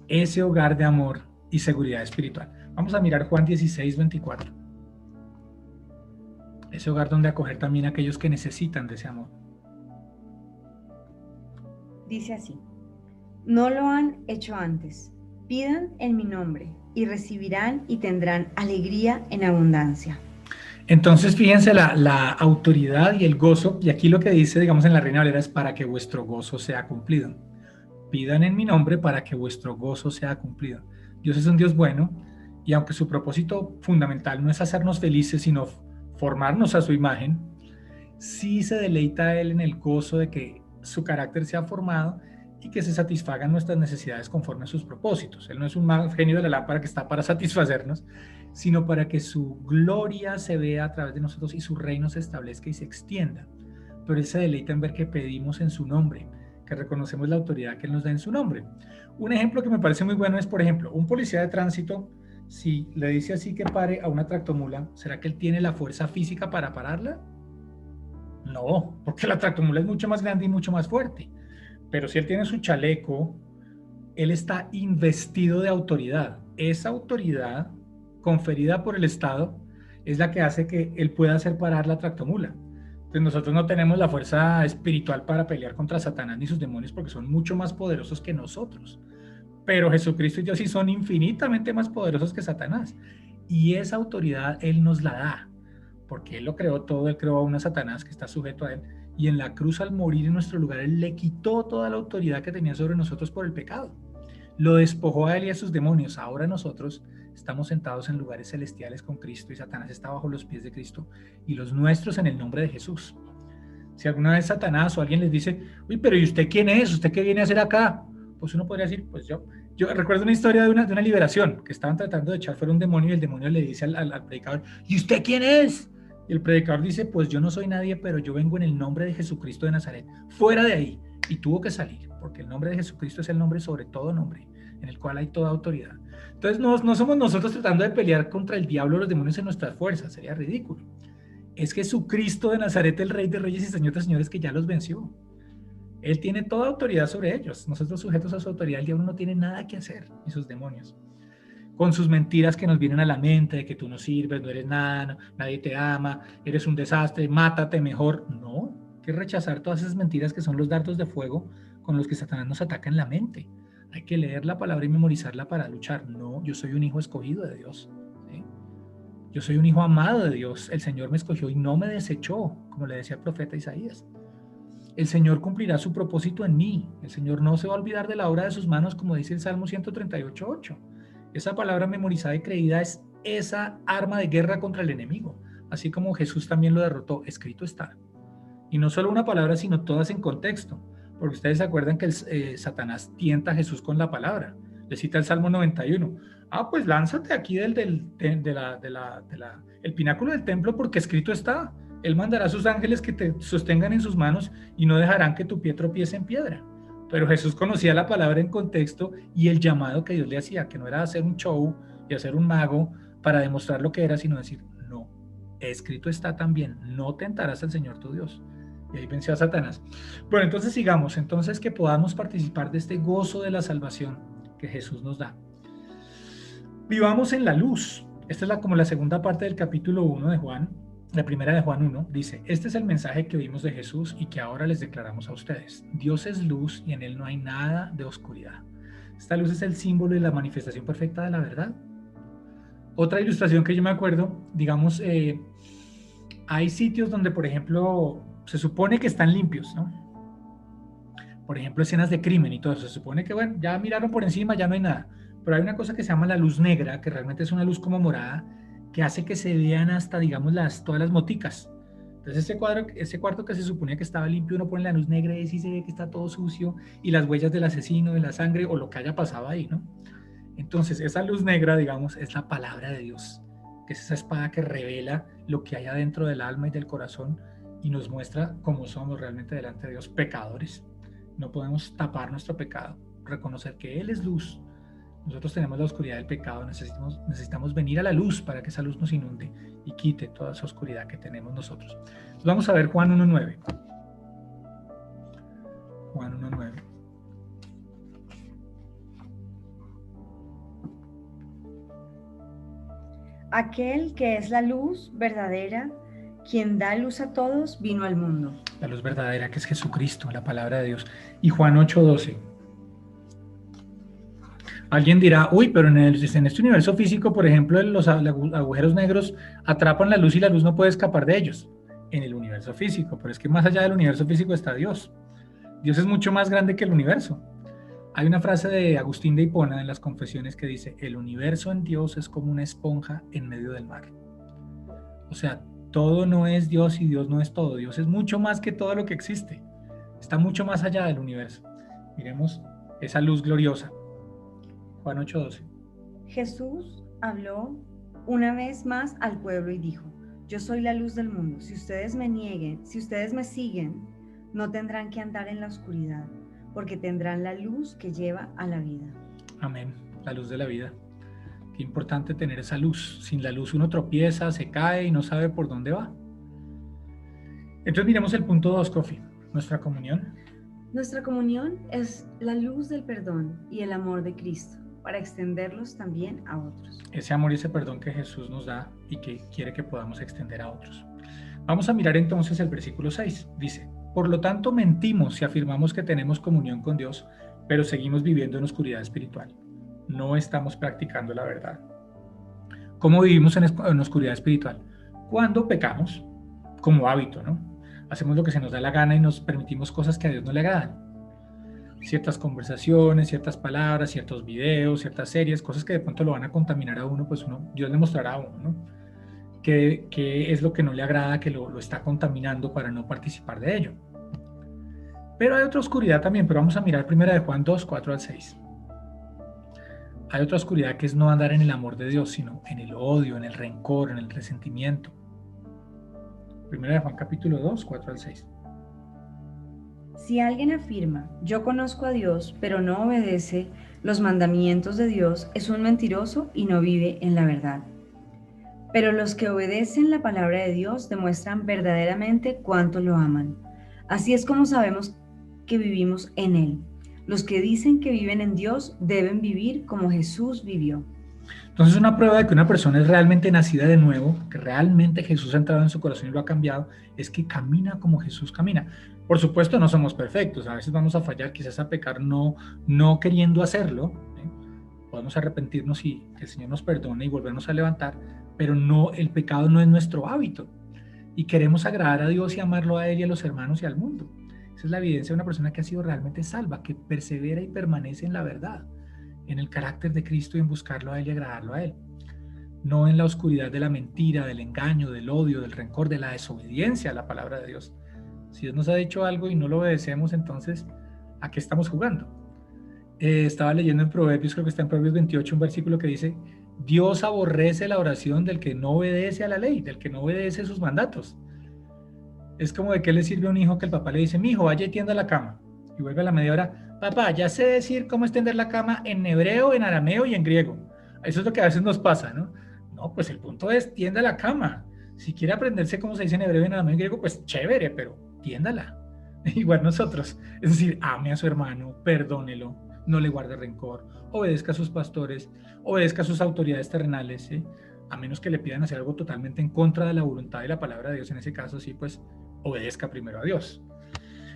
Ese hogar de amor y seguridad espiritual. Vamos a mirar Juan 16, 24. Ese hogar donde acoger también a aquellos que necesitan de ese amor. Dice así: no lo han hecho antes. Pidan en mi nombre y recibirán y tendrán alegría en abundancia. Entonces, fíjense la autoridad y el gozo, y aquí lo que dice, digamos, en la Reina Valera es para que vuestro gozo sea cumplido. Pidan en mi nombre para que vuestro gozo sea cumplido. Dios es un Dios bueno, y aunque su propósito fundamental no es hacernos felices, sino formarnos a su imagen, sí se deleita Él en el gozo de que su carácter sea formado y que se satisfagan nuestras necesidades conforme a sus propósitos. Él no es un genio de la lámpara que está para satisfacernos, sino para que su gloria se vea a través de nosotros y su reino se establezca y se extienda. Pero Él se deleita en ver que pedimos en su nombre, que reconocemos la autoridad que Él nos da en su nombre. Un ejemplo que me parece muy bueno es, por ejemplo, un policía de tránsito, si le dice así que pare a una tractomula, ¿será que él tiene la fuerza física para pararla? No, porque la tractomula es mucho más grande y mucho más fuerte. Pero si él tiene su chaleco, él está investido de autoridad. Esa autoridad conferida por el Estado es la que hace que él pueda hacer parar la tractomula. Entonces nosotros no tenemos la fuerza espiritual para pelear contra Satanás ni sus demonios porque son mucho más poderosos que nosotros. Pero Jesucristo y Dios sí son infinitamente más poderosos que Satanás. Y esa autoridad Él nos la da, porque Él lo creó todo, Él creó a una Satanás que está sujeto a Él. Y en la cruz, al morir en nuestro lugar, Él le quitó toda la autoridad que tenía sobre nosotros por el pecado. Lo despojó a Él y a sus demonios. Ahora nosotros estamos sentados en lugares celestiales con Cristo y Satanás está bajo los pies de Cristo y los nuestros en el nombre de Jesús. Si alguna vez Satanás o alguien les dice, uy, pero ¿y usted quién es? ¿Usted qué viene a hacer acá? Pues uno podría decir, pues yo recuerdo una historia de una liberación, que estaban tratando de echar fuera un demonio y el demonio le dice al predicador, ¿y usted quién es? Y el predicador dice, pues yo no soy nadie, pero yo vengo en el nombre de Jesucristo de Nazaret, fuera de ahí. Y tuvo que salir, porque el nombre de Jesucristo es el nombre sobre todo nombre, en el cual hay toda autoridad. Entonces no somos nosotros tratando de pelear contra el diablo o los demonios en nuestras fuerzas, sería ridículo. Es Jesucristo de Nazaret, el Rey de Reyes y Señor de Señores, que ya los venció. Él tiene toda autoridad sobre ellos. Nosotros sujetos a su autoridad, el diablo no tiene nada que hacer, ni sus demonios. Con sus mentiras que nos vienen a la mente, de que tú no sirves, no eres nada, nadie te ama, eres un desastre, mátate mejor. No, hay que rechazar todas esas mentiras que son los dardos de fuego con los que Satanás nos ataca en la mente. Hay que leer la palabra y memorizarla para luchar. No, yo soy un hijo escogido de Dios. ¿Sí? Yo soy un hijo amado de Dios. El Señor me escogió y no me desechó, como le decía el profeta Isaías. El Señor cumplirá su propósito en mí. El Señor no se va a olvidar de la obra de sus manos, como dice el Salmo 138:8. Esa palabra memorizada y creída es esa arma de guerra contra el enemigo. Así como Jesús también lo derrotó, escrito está. Y no solo una palabra, sino todas en contexto. Porque ustedes se acuerdan que Satanás tienta a Jesús con la palabra. Le cita el Salmo 91. Pues lánzate aquí el pináculo del templo porque escrito está. Él mandará a sus ángeles que te sostengan en sus manos y no dejarán que tu pie tropiece en piedra. Pero Jesús conocía la palabra en contexto y el llamado que Dios le hacía, que no era hacer un show y hacer un mago para demostrar lo que era, sino decir, no, escrito está también, no tentarás al Señor tu Dios. Y ahí venció a Satanás. Bueno, entonces sigamos. Entonces que podamos participar de este gozo de la salvación que Jesús nos da. Vivamos en la luz. Esta es como la segunda parte del capítulo 1 de Juan. La primera de Juan 1 dice, este es el mensaje que oímos de Jesús y que ahora les declaramos a ustedes. Dios es luz y en él no hay nada de oscuridad. Esta luz es el símbolo y la manifestación perfecta de la verdad. Otra ilustración que yo me acuerdo, digamos, hay sitios donde, por ejemplo, se supone que están limpios, ¿no? Por ejemplo, escenas de crimen y todo eso. Se supone que, bueno, ya miraron por encima, ya no hay nada. Pero hay una cosa que se llama la luz negra, que realmente es una luz como morada, que hace que se vean hasta, digamos, todas las moticas. Entonces ese cuarto que se suponía que estaba limpio, uno pone la luz negra y sí se ve que está todo sucio y las huellas del asesino, de la sangre o lo que haya pasado ahí, ¿no? Entonces esa luz negra, digamos, es la palabra de Dios, que es esa espada que revela lo que hay adentro del alma y del corazón y nos muestra cómo somos realmente delante de Dios, pecadores. No podemos tapar nuestro pecado, reconocer que Él es luz. Nosotros tenemos la oscuridad del pecado, necesitamos venir a la luz para que esa luz nos inunde y quite toda esa oscuridad que tenemos nosotros. Entonces vamos a ver Juan 1:9. Juan 1:9. Aquel que es la luz verdadera, quien da luz a todos, vino al mundo. La luz verdadera que es Jesucristo, la palabra de Dios. Y Juan 8:12. Alguien dirá, uy, pero en este universo físico, por ejemplo, los agujeros negros atrapan la luz y la luz no puede escapar de ellos. En el universo físico, pero es que más allá del universo físico está Dios. Dios es mucho más grande que el universo. Hay una frase de Agustín de Hipona en las Confesiones que dice, el universo en Dios es como una esponja en medio del mar. O sea, todo no es Dios y Dios no es todo. Dios es mucho más que todo lo que existe. Está mucho más allá del universo. Miremos esa luz gloriosa. Juan 8:12. Jesús habló una vez más al pueblo y dijo, yo soy la luz del mundo. Si ustedes me siguen, no tendrán que andar en la oscuridad, porque tendrán la luz que lleva a la vida. Amén, la luz de la vida. Qué importante tener esa luz. Sin la luz uno tropieza, se cae y no sabe por dónde va. Entonces miremos el punto 2, Kofi, nuestra comunión. Nuestra comunión es la luz del perdón y el amor de Cristo, para extenderlos también a otros. Ese amor y ese perdón que Jesús nos da y que quiere que podamos extender a otros. Vamos a mirar entonces el versículo 6. Dice, por lo tanto mentimos si afirmamos que tenemos comunión con Dios, pero seguimos viviendo en oscuridad espiritual. No estamos practicando la verdad. ¿Cómo vivimos en oscuridad espiritual? Cuando pecamos, como hábito, ¿no? Hacemos lo que se nos da la gana y nos permitimos cosas que a Dios no le agradan. Ciertas conversaciones, ciertas palabras, ciertos videos, ciertas series, cosas que de pronto lo van a contaminar a uno, pues Dios le mostrará a uno, ¿no? Que es lo que no le agrada, que lo está contaminando para no participar de ello. Pero hay otra oscuridad también, pero vamos a mirar 1 de Juan 2, 4 al 6. Hay otra oscuridad que es no andar en el amor de Dios, sino en el odio, en el rencor, en el resentimiento. 1 de Juan capítulo 2, 4 al 6. Si alguien afirma, yo conozco a Dios, pero no obedece los mandamientos de Dios, es un mentiroso y no vive en la verdad. Pero los que obedecen la palabra de Dios demuestran verdaderamente cuánto lo aman. Así es como sabemos que vivimos en Él. Los que dicen que viven en Dios deben vivir como Jesús vivió. Entonces una prueba de que una persona es realmente nacida de nuevo, que realmente Jesús ha entrado en su corazón y lo ha cambiado, es que camina como Jesús camina. Por supuesto no somos perfectos, a veces vamos a fallar, quizás a pecar no queriendo hacerlo, ¿eh? Podemos arrepentirnos y que el Señor nos perdone y volvernos a levantar, pero el pecado no es nuestro hábito y queremos agradar a Dios y amarlo a Él y a los hermanos y al mundo. Esa es la evidencia de una persona que ha sido realmente salva, que persevera y permanece en la verdad, en el carácter de Cristo y en buscarlo a Él y agradarlo a Él. No en la oscuridad de la mentira, del engaño, del odio, del rencor, de la desobediencia a la palabra de Dios. Si Dios nos ha dicho algo y no lo obedecemos, entonces, ¿a qué estamos jugando? Estaba leyendo en Proverbios, creo que está en Proverbios 28, un versículo que dice, Dios aborrece la oración del que no obedece a la ley, del que no obedece sus mandatos. Es como de qué le sirve a un hijo que el papá le dice, mi hijo, vaya y tienda la cama. Y vuelve a la media hora, papá, ya sé decir cómo extender la cama en hebreo, en arameo y en griego. Eso es lo que a veces nos pasa, ¿no? No, pues el punto es, tienda la cama. Si quiere aprenderse cómo se dice en hebreo, en arameo y en griego, pues chévere, pero tiéndala. Igual nosotros. Es decir, ame a su hermano, perdónelo, no le guarde rencor, obedezca a sus pastores, obedezca a sus autoridades terrenales, ¿sí? A menos que le pidan hacer algo totalmente en contra de la voluntad y la palabra de Dios. En ese caso, sí, pues obedezca primero a Dios.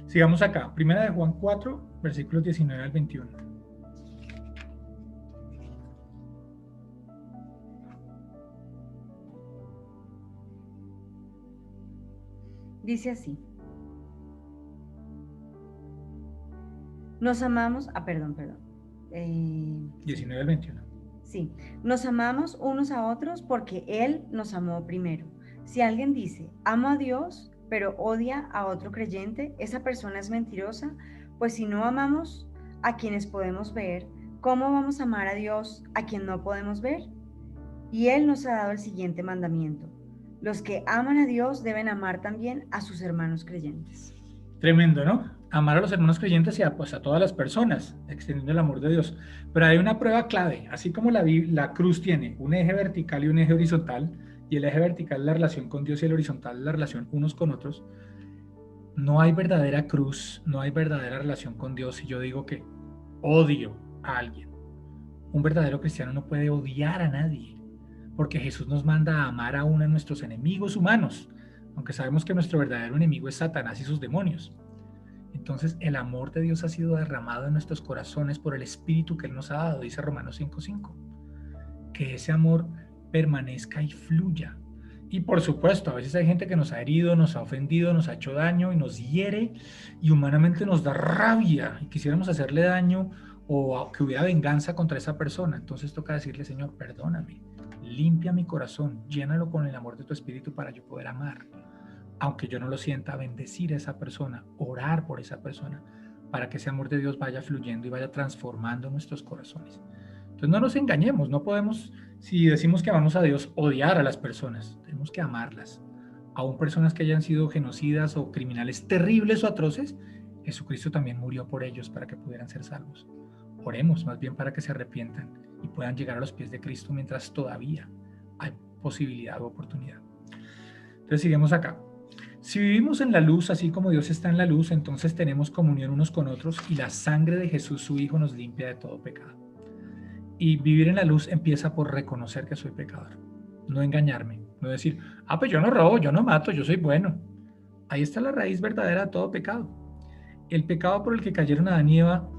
Sigamos acá, 1 de Juan 4, versículos 19 al 21. Dice así. Nos amamos, 19 al 21. Sí, nos amamos unos a otros porque Él nos amó primero. Si alguien dice, amo a Dios, pero odia a otro creyente, esa persona es mentirosa, pues si no amamos a quienes podemos ver, ¿cómo vamos a amar a Dios a quien no podemos ver? Y Él nos ha dado el siguiente mandamiento. Los que aman a Dios deben amar también a sus hermanos creyentes. Tremendo, ¿no? Amar a los hermanos creyentes y a todas las personas, extendiendo el amor de Dios. Pero hay una prueba clave, así como la cruz tiene un eje vertical y un eje horizontal, y el eje vertical es la relación con Dios y el horizontal es la relación unos con otros, no hay verdadera cruz, no hay verdadera relación con Dios si yo digo que odio a alguien. Un verdadero cristiano no puede odiar a nadie, porque Jesús nos manda a amar a uno de nuestros enemigos humanos, aunque sabemos que nuestro verdadero enemigo es Satanás y sus demonios. Entonces el amor de Dios ha sido derramado en nuestros corazones por el Espíritu que Él nos ha dado, dice Romanos 5:5. Que ese amor permanezca y fluya. Y por supuesto, a veces hay gente que nos ha herido, nos ha ofendido, nos ha hecho daño y nos hiere y humanamente nos da rabia y quisiéramos hacerle daño o que hubiera venganza contra esa persona. Entonces toca decirle, Señor, perdóname, limpia mi corazón, llénalo con el amor de tu Espíritu para yo poder amar. Aunque yo no lo sienta, bendecir a esa persona, orar por esa persona, para que ese amor de Dios vaya fluyendo y vaya transformando nuestros corazones. Entonces no nos engañemos, no podemos, si decimos que amamos a Dios, odiar a las personas, tenemos que amarlas. Aún personas que hayan sido genocidas o criminales terribles o atroces, Jesucristo también murió por ellos para que pudieran ser salvos. Oremos más bien para que se arrepientan y puedan llegar a los pies de Cristo mientras todavía hay posibilidad o oportunidad. Entonces seguimos acá. Si vivimos en la luz, así como Dios está en la luz, entonces tenemos comunión unos con otros y la sangre de Jesús, su Hijo, nos limpia de todo pecado. Y vivir en la luz empieza por reconocer que soy pecador, no engañarme, no decir, pues yo no robo, yo no mato, yo soy bueno. Ahí está la raíz verdadera de todo pecado. El pecado por el que cayeron Adán y Eva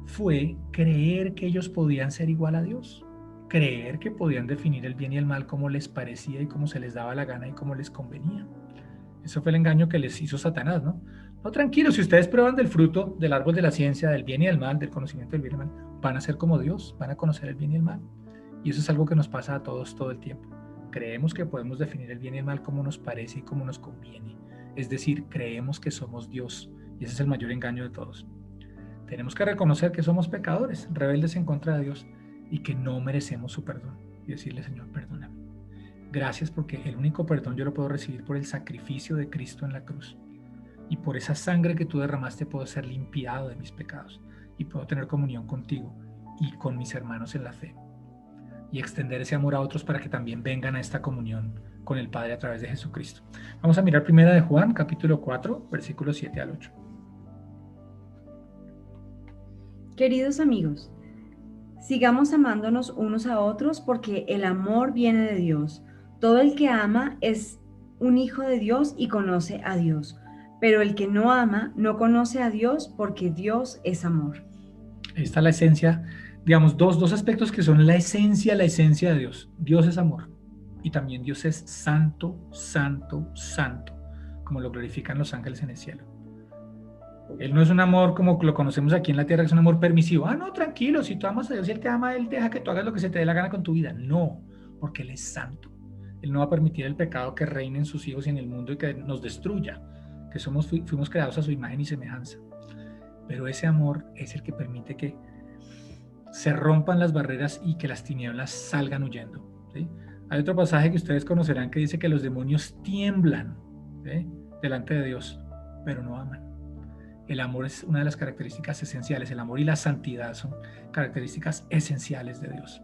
fue creer que ellos podían ser igual a Dios, creer que podían definir el bien y el mal como les parecía y como se les daba la gana y como les convenía. Eso fue el engaño que les hizo Satanás, ¿no? No, tranquilos, si ustedes prueban del fruto del árbol de la ciencia, del bien y del mal, del conocimiento del bien y del mal, van a ser como Dios, van a conocer el bien y el mal. Y eso es algo que nos pasa a todos todo el tiempo. Creemos que podemos definir el bien y el mal como nos parece y como nos conviene. Es decir, creemos que somos Dios. Y ese es el mayor engaño de todos. Tenemos que reconocer que somos pecadores, rebeldes en contra de Dios y que no merecemos su perdón. Y decirle, Señor, perdóname. Gracias porque el único perdón yo lo puedo recibir por el sacrificio de Cristo en la cruz. Y por esa sangre que tú derramaste puedo ser limpiado de mis pecados y puedo tener comunión contigo y con mis hermanos en la fe. Y extender ese amor a otros para que también vengan a esta comunión con el Padre a través de Jesucristo. Vamos a mirar primera de Juan, capítulo 4, versículos 7 al 8. Queridos amigos, sigamos amándonos unos a otros porque el amor viene de Dios. Todo el que ama es un hijo de Dios y conoce a Dios. Pero el que no ama no conoce a Dios porque Dios es amor. Ahí está la esencia, digamos, dos aspectos que son la esencia de Dios. Dios es amor y también Dios es santo, santo, santo, como lo glorifican los ángeles en el cielo. Él no es un amor como lo conocemos aquí en la tierra, que es un amor permisivo. No, tranquilo, si tú amas a Dios y Él te ama, Él deja que tú hagas lo que se te dé la gana con tu vida. No, porque Él es santo. Él no va a permitir el pecado que reine en sus hijos y en el mundo y que nos destruya, que fuimos creados a su imagen y semejanza. Pero ese amor es el que permite que se rompan las barreras y que las tinieblas salgan huyendo, ¿sí? Hay otro pasaje que ustedes conocerán que dice que los demonios tiemblan, ¿sí?, delante de Dios, pero no aman. El amor es una de las características esenciales. El amor y la santidad son características esenciales de Dios.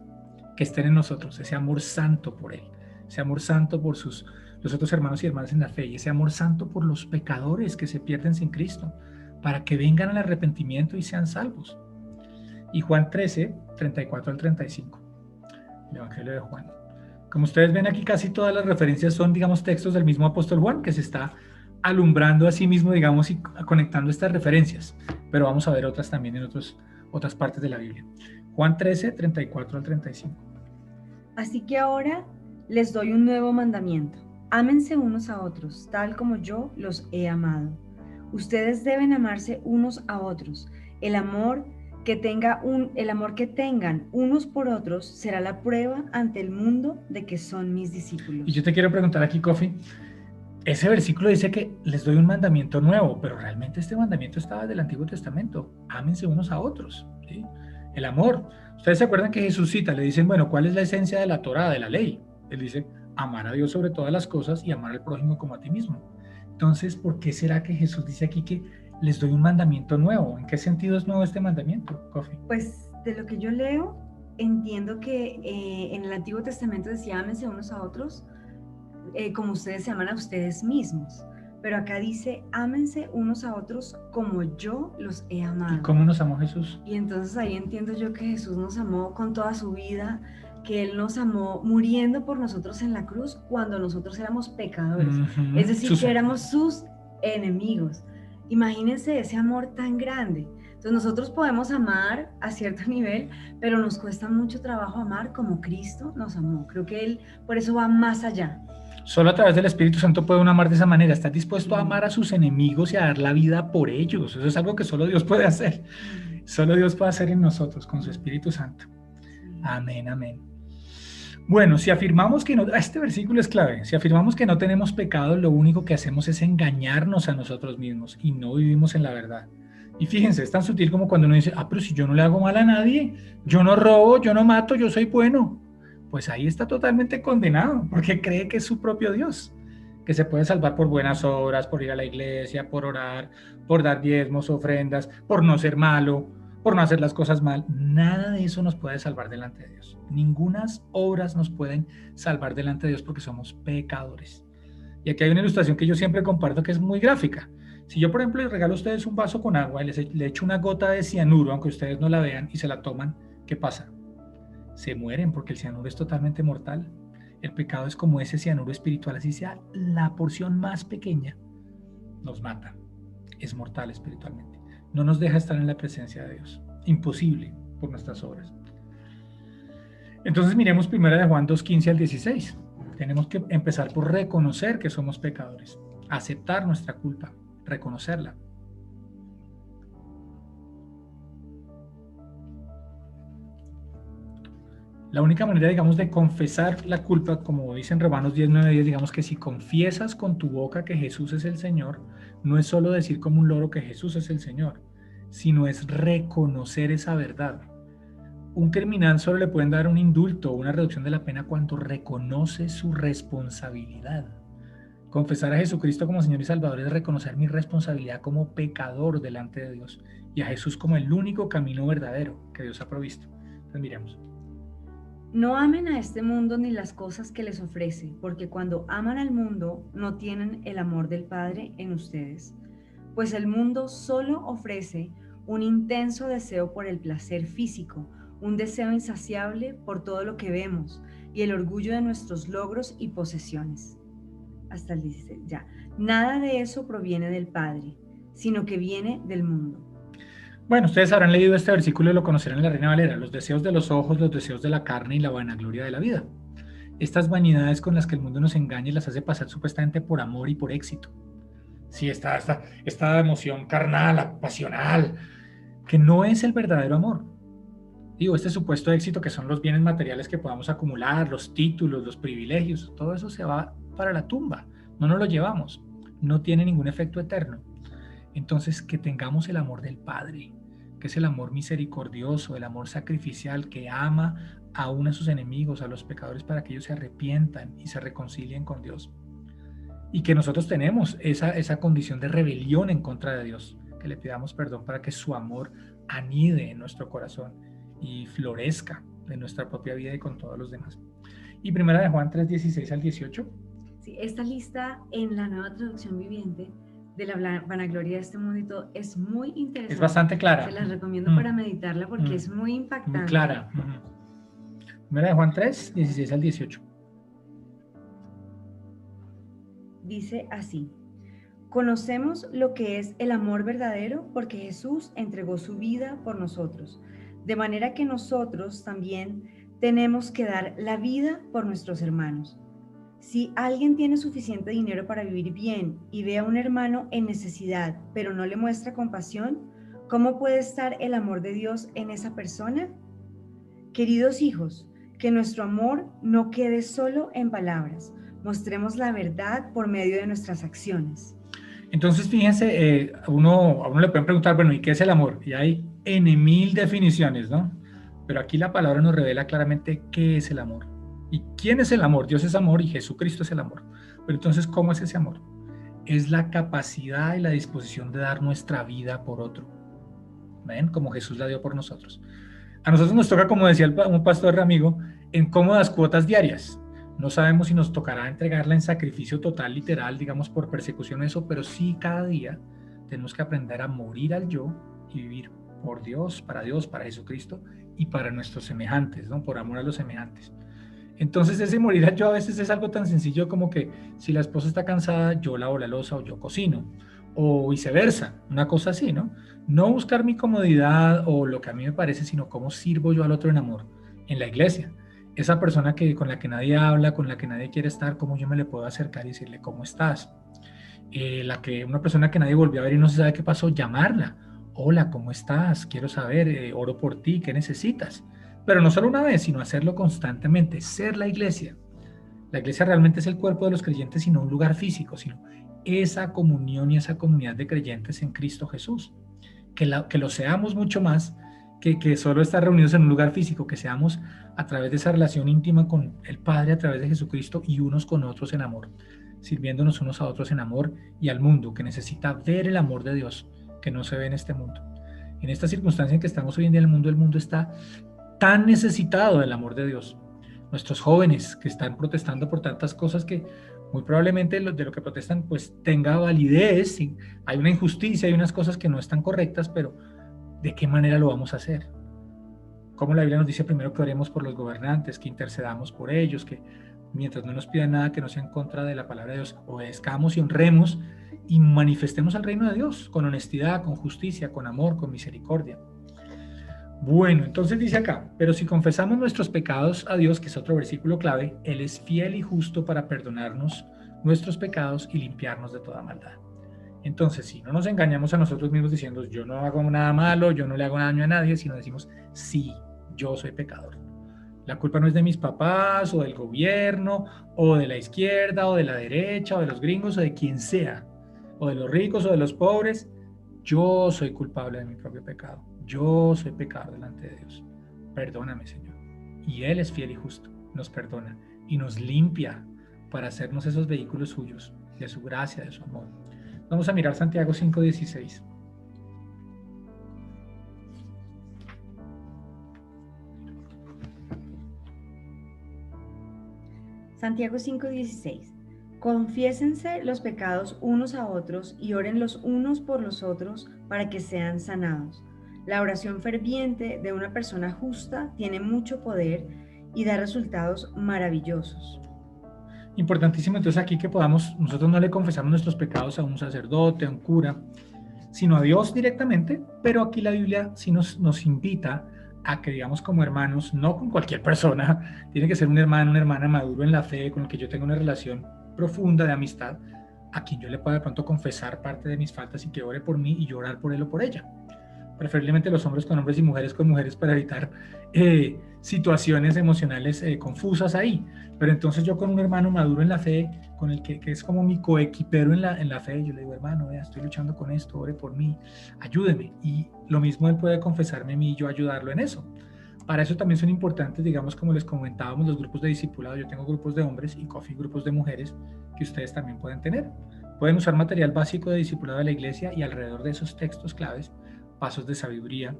Que estén en nosotros, ese amor santo por Él, ese amor santo por los otros hermanos y hermanas en la fe, y ese amor santo por los pecadores que se pierden sin Cristo, para que vengan al arrepentimiento y sean salvos. Y Juan 13, 34 al 35, el Evangelio de Juan. Como ustedes ven aquí, casi todas las referencias son, digamos, textos del mismo apóstol Juan, que se está alumbrando a sí mismo, digamos, y conectando estas referencias. Pero vamos a ver otras también en otras partes de la Biblia. Juan 13, 34 al 35. Así que ahora les doy un nuevo mandamiento. Ámense unos a otros, tal como yo los he amado. Ustedes deben amarse unos a otros. El amor que tengan unos por otros será la prueba ante el mundo de que son mis discípulos. Y yo te quiero preguntar aquí, Kofi, ese versículo dice que les doy un mandamiento nuevo, pero realmente este mandamiento estaba del Antiguo Testamento. Ámense unos a otros, ¿sí? El amor. Ustedes se acuerdan que Jesús cita, le dicen, bueno, ¿cuál es la esencia de la Torá, de la ley? Él dice, amar a Dios sobre todas las cosas y amar al prójimo como a ti mismo. Entonces, ¿por qué será que Jesús dice aquí que les doy un mandamiento nuevo? ¿En qué sentido es nuevo este mandamiento, Kofi? Pues de lo que yo leo, entiendo que en el Antiguo Testamento decía, ámense unos a otros como ustedes se aman a ustedes mismos. Pero acá dice, ámense unos a otros como yo los he amado. ¿Y cómo nos amó Jesús? Y entonces ahí entiendo yo que Jesús nos amó con toda su vida, que Él nos amó muriendo por nosotros en la cruz cuando nosotros éramos pecadores. Es decir, que éramos sus enemigos. Imagínense ese amor tan grande. Entonces nosotros podemos amar a cierto nivel, pero nos cuesta mucho trabajo amar como Cristo nos amó. Creo que Él por eso va más allá. Solo a través del Espíritu Santo puede uno amar de esa manera. Está dispuesto a amar a sus enemigos y a dar la vida por ellos. Eso es algo que solo Dios puede hacer. Solo Dios puede hacer en nosotros con su Espíritu Santo. Amén, amén. Bueno, si afirmamos que no, este versículo es clave. Si afirmamos que no tenemos pecado, lo único que hacemos es engañarnos a nosotros mismos y no vivimos en la verdad. Y fíjense, es tan sutil como cuando uno dice, pero si yo no le hago mal a nadie, yo no robo, yo no mato, yo soy bueno. Pues ahí está totalmente condenado, porque cree que es su propio Dios, que se puede salvar por buenas obras, por ir a la iglesia, por orar, por dar diezmos, ofrendas, por no ser malo, por no hacer las cosas mal. Nada de eso nos puede salvar delante de Dios. Ningunas obras nos pueden salvar delante de Dios porque somos pecadores. Y aquí hay una ilustración que yo siempre comparto que es muy gráfica. Si yo, por ejemplo, les regalo a ustedes un vaso con agua y le echo una gota de cianuro, aunque ustedes no la vean, y se la toman, ¿qué pasa? Se mueren porque el cianuro es totalmente mortal. El pecado es como ese cianuro espiritual, así sea la porción más pequeña, nos mata. Es mortal espiritualmente. No nos deja estar en la presencia de Dios. Imposible por nuestras obras. Entonces miremos 1 de Juan 2:15 al 16. Tenemos que empezar por reconocer que somos pecadores, aceptar nuestra culpa, reconocerla. La única manera, digamos, de confesar la culpa, como dicen Romanos 10:9-10, digamos que si confiesas con tu boca que Jesús es el Señor, no es solo decir como un loro que Jesús es el Señor, sino es reconocer esa verdad. Un criminal solo le pueden dar un indulto o una reducción de la pena cuando reconoce su responsabilidad. Confesar a Jesucristo como Señor y Salvador es reconocer mi responsabilidad como pecador delante de Dios y a Jesús como el único camino verdadero que Dios ha provisto. Entonces miremos. No amen a este mundo ni las cosas que les ofrece, porque cuando aman al mundo no tienen el amor del Padre en ustedes, pues el mundo solo ofrece un intenso deseo por el placer físico, un deseo insaciable por todo lo que vemos y el orgullo de nuestros logros y posesiones. Hasta el 16, ya. Nada de eso proviene del Padre, sino que viene del mundo. Bueno, ustedes habrán leído este versículo y lo conocerán en la Reina Valera: los deseos de los ojos, los deseos de la carne y la vanagloria de la vida. Estas vanidades con las que el mundo nos engaña y las hace pasar supuestamente por amor y por éxito. Sí, esta emoción carnal, pasional, que no es el verdadero amor. Digo, este supuesto éxito que son los bienes materiales que podamos acumular, los títulos, los privilegios, todo eso se va para la tumba, no nos lo llevamos, no tiene ningún efecto eterno. Entonces, que tengamos el amor del Padre, que es el amor misericordioso, el amor sacrificial que ama aún a sus enemigos, a los pecadores, para que ellos se arrepientan y se reconcilien con Dios. Y que nosotros tenemos esa condición de rebelión en contra de Dios, que le pidamos perdón para que su amor anide en nuestro corazón y florezca en nuestra propia vida y con todos los demás. Y 1 de Juan 3:16 al 18. Sí, esta lista en la Nueva Traducción Viviente de la vanagloria de este mundo y todo es muy interesante. Es bastante clara. Se las recomiendo para meditarla porque es muy impactante. Muy clara. 1 de Juan 3:16 al 18. Dice así: conocemos lo que es el amor verdadero porque Jesús entregó su vida por nosotros, de manera que nosotros también tenemos que dar la vida por nuestros hermanos. Si alguien tiene suficiente dinero para vivir bien y ve a un hermano en necesidad, pero no le muestra compasión, ¿cómo puede estar el amor de Dios en esa persona? Queridos hijos, que nuestro amor no quede solo en palabras. Mostremos la verdad por medio de nuestras acciones. Entonces, fíjense, a uno le pueden preguntar, bueno, ¿y qué es el amor? Y hay N,000 definiciones, ¿no? Pero aquí la palabra nos revela claramente qué es el amor. ¿Y quién es el amor? Dios es amor y Jesucristo es el amor. Pero entonces, ¿cómo es ese amor? Es la capacidad y la disposición de dar nuestra vida por otro. ¿Ven? Como Jesús la dio por nosotros. A nosotros nos toca, como decía un pastor amigo, en cómodas cuotas diarias. No sabemos si nos tocará entregarla en sacrificio total, literal, digamos, por persecución, eso, pero sí cada día tenemos que aprender a morir al yo y vivir por Dios, para Jesucristo y para nuestros semejantes, ¿no? Por amor a los semejantes. Entonces ese morir al yo a veces es algo tan sencillo como que si la esposa está cansada, yo lavo la loza o yo cocino, o viceversa, una cosa así, ¿no? No buscar mi comodidad o lo que a mí me parece, sino cómo sirvo yo al otro en amor, en la iglesia. Esa persona con la que nadie habla, con la que nadie quiere estar, ¿cómo yo me le puedo acercar y decirle cómo estás? Una persona que nadie volvió a ver y no se sabe qué pasó, llamarla. Hola, ¿cómo estás? Quiero saber, oro por ti, ¿qué necesitas? Pero no solo una vez, sino hacerlo constantemente, ser la iglesia. La iglesia realmente es el cuerpo de los creyentes y no un lugar físico, sino esa comunión y esa comunidad de creyentes en Cristo Jesús. Que lo seamos mucho más que solo estar reunidos en un lugar físico, que seamos a través de esa relación íntima con el Padre, a través de Jesucristo y unos con otros en amor, sirviéndonos unos a otros en amor y al mundo, que necesita ver el amor de Dios, que no se ve en este mundo. En esta circunstancia en que estamos hoy en día, el mundo está tan necesitado del amor de Dios. Nuestros jóvenes que están protestando por tantas cosas que Muy probablemente de lo que protestan pues tenga validez, ¿sí? Hay una injusticia, hay unas cosas que no están correctas, pero ¿de qué manera lo vamos a hacer? Como la Biblia nos dice primero que oremos por los gobernantes, que intercedamos por ellos, que mientras no nos pidan nada que no sea en contra de la palabra de Dios, obedezcamos y honremos y manifestemos al reino de Dios con honestidad, con justicia, con amor, con misericordia. Bueno, entonces dice acá, pero si confesamos nuestros pecados a Dios, que es otro versículo clave, Él es fiel y justo para perdonarnos nuestros pecados y limpiarnos de toda maldad. Entonces, si no nos engañamos a nosotros mismos diciendo, yo no hago nada malo, yo no le hago daño a nadie, sino decimos, sí, yo soy pecador. La culpa no es de mis papás, o del gobierno, o de la izquierda, o de la derecha, o de los gringos, o de quien sea, o de los ricos, o de los pobres. Yo soy culpable de mi propio pecado. Yo soy pecador delante de Dios. Perdóname, Señor. Y Él es fiel y justo. Nos perdona y nos limpia para hacernos esos vehículos suyos, de su gracia, de su amor. Vamos a mirar Santiago 5:16. Santiago 5:16. Confiésense los pecados unos a otros y oren los unos por los otros para que sean sanados. La oración ferviente de una persona justa tiene mucho poder y da resultados maravillosos. Importantísimo entonces aquí que nosotros no le confesamos nuestros pecados a un sacerdote, a un cura, sino a Dios directamente, pero aquí la Biblia sí nos invita a que, digamos, como hermanos, no con cualquier persona, tiene que ser un hermano, una hermana maduro en la fe, con el que yo tenga una relación profunda de amistad, a quien yo le pueda de pronto confesar parte de mis faltas y que ore por mí y yo orar por él o por ella. Preferiblemente los hombres con hombres y mujeres con mujeres para evitar situaciones emocionales confusas ahí. Pero entonces yo con un hermano maduro en la fe, con el que es como mi coequipero en la fe, yo le digo, hermano, vea, estoy luchando con esto, ore por mí, ayúdeme. Y lo mismo él puede confesarme a mí y yo ayudarlo en eso. Para eso también son importantes, digamos, como les comentábamos, los grupos de discipulado. Yo tengo grupos de hombres y Coffee grupos de mujeres que ustedes también pueden tener. Pueden usar material básico de discipulado de la iglesia y alrededor de esos textos claves, pasos de sabiduría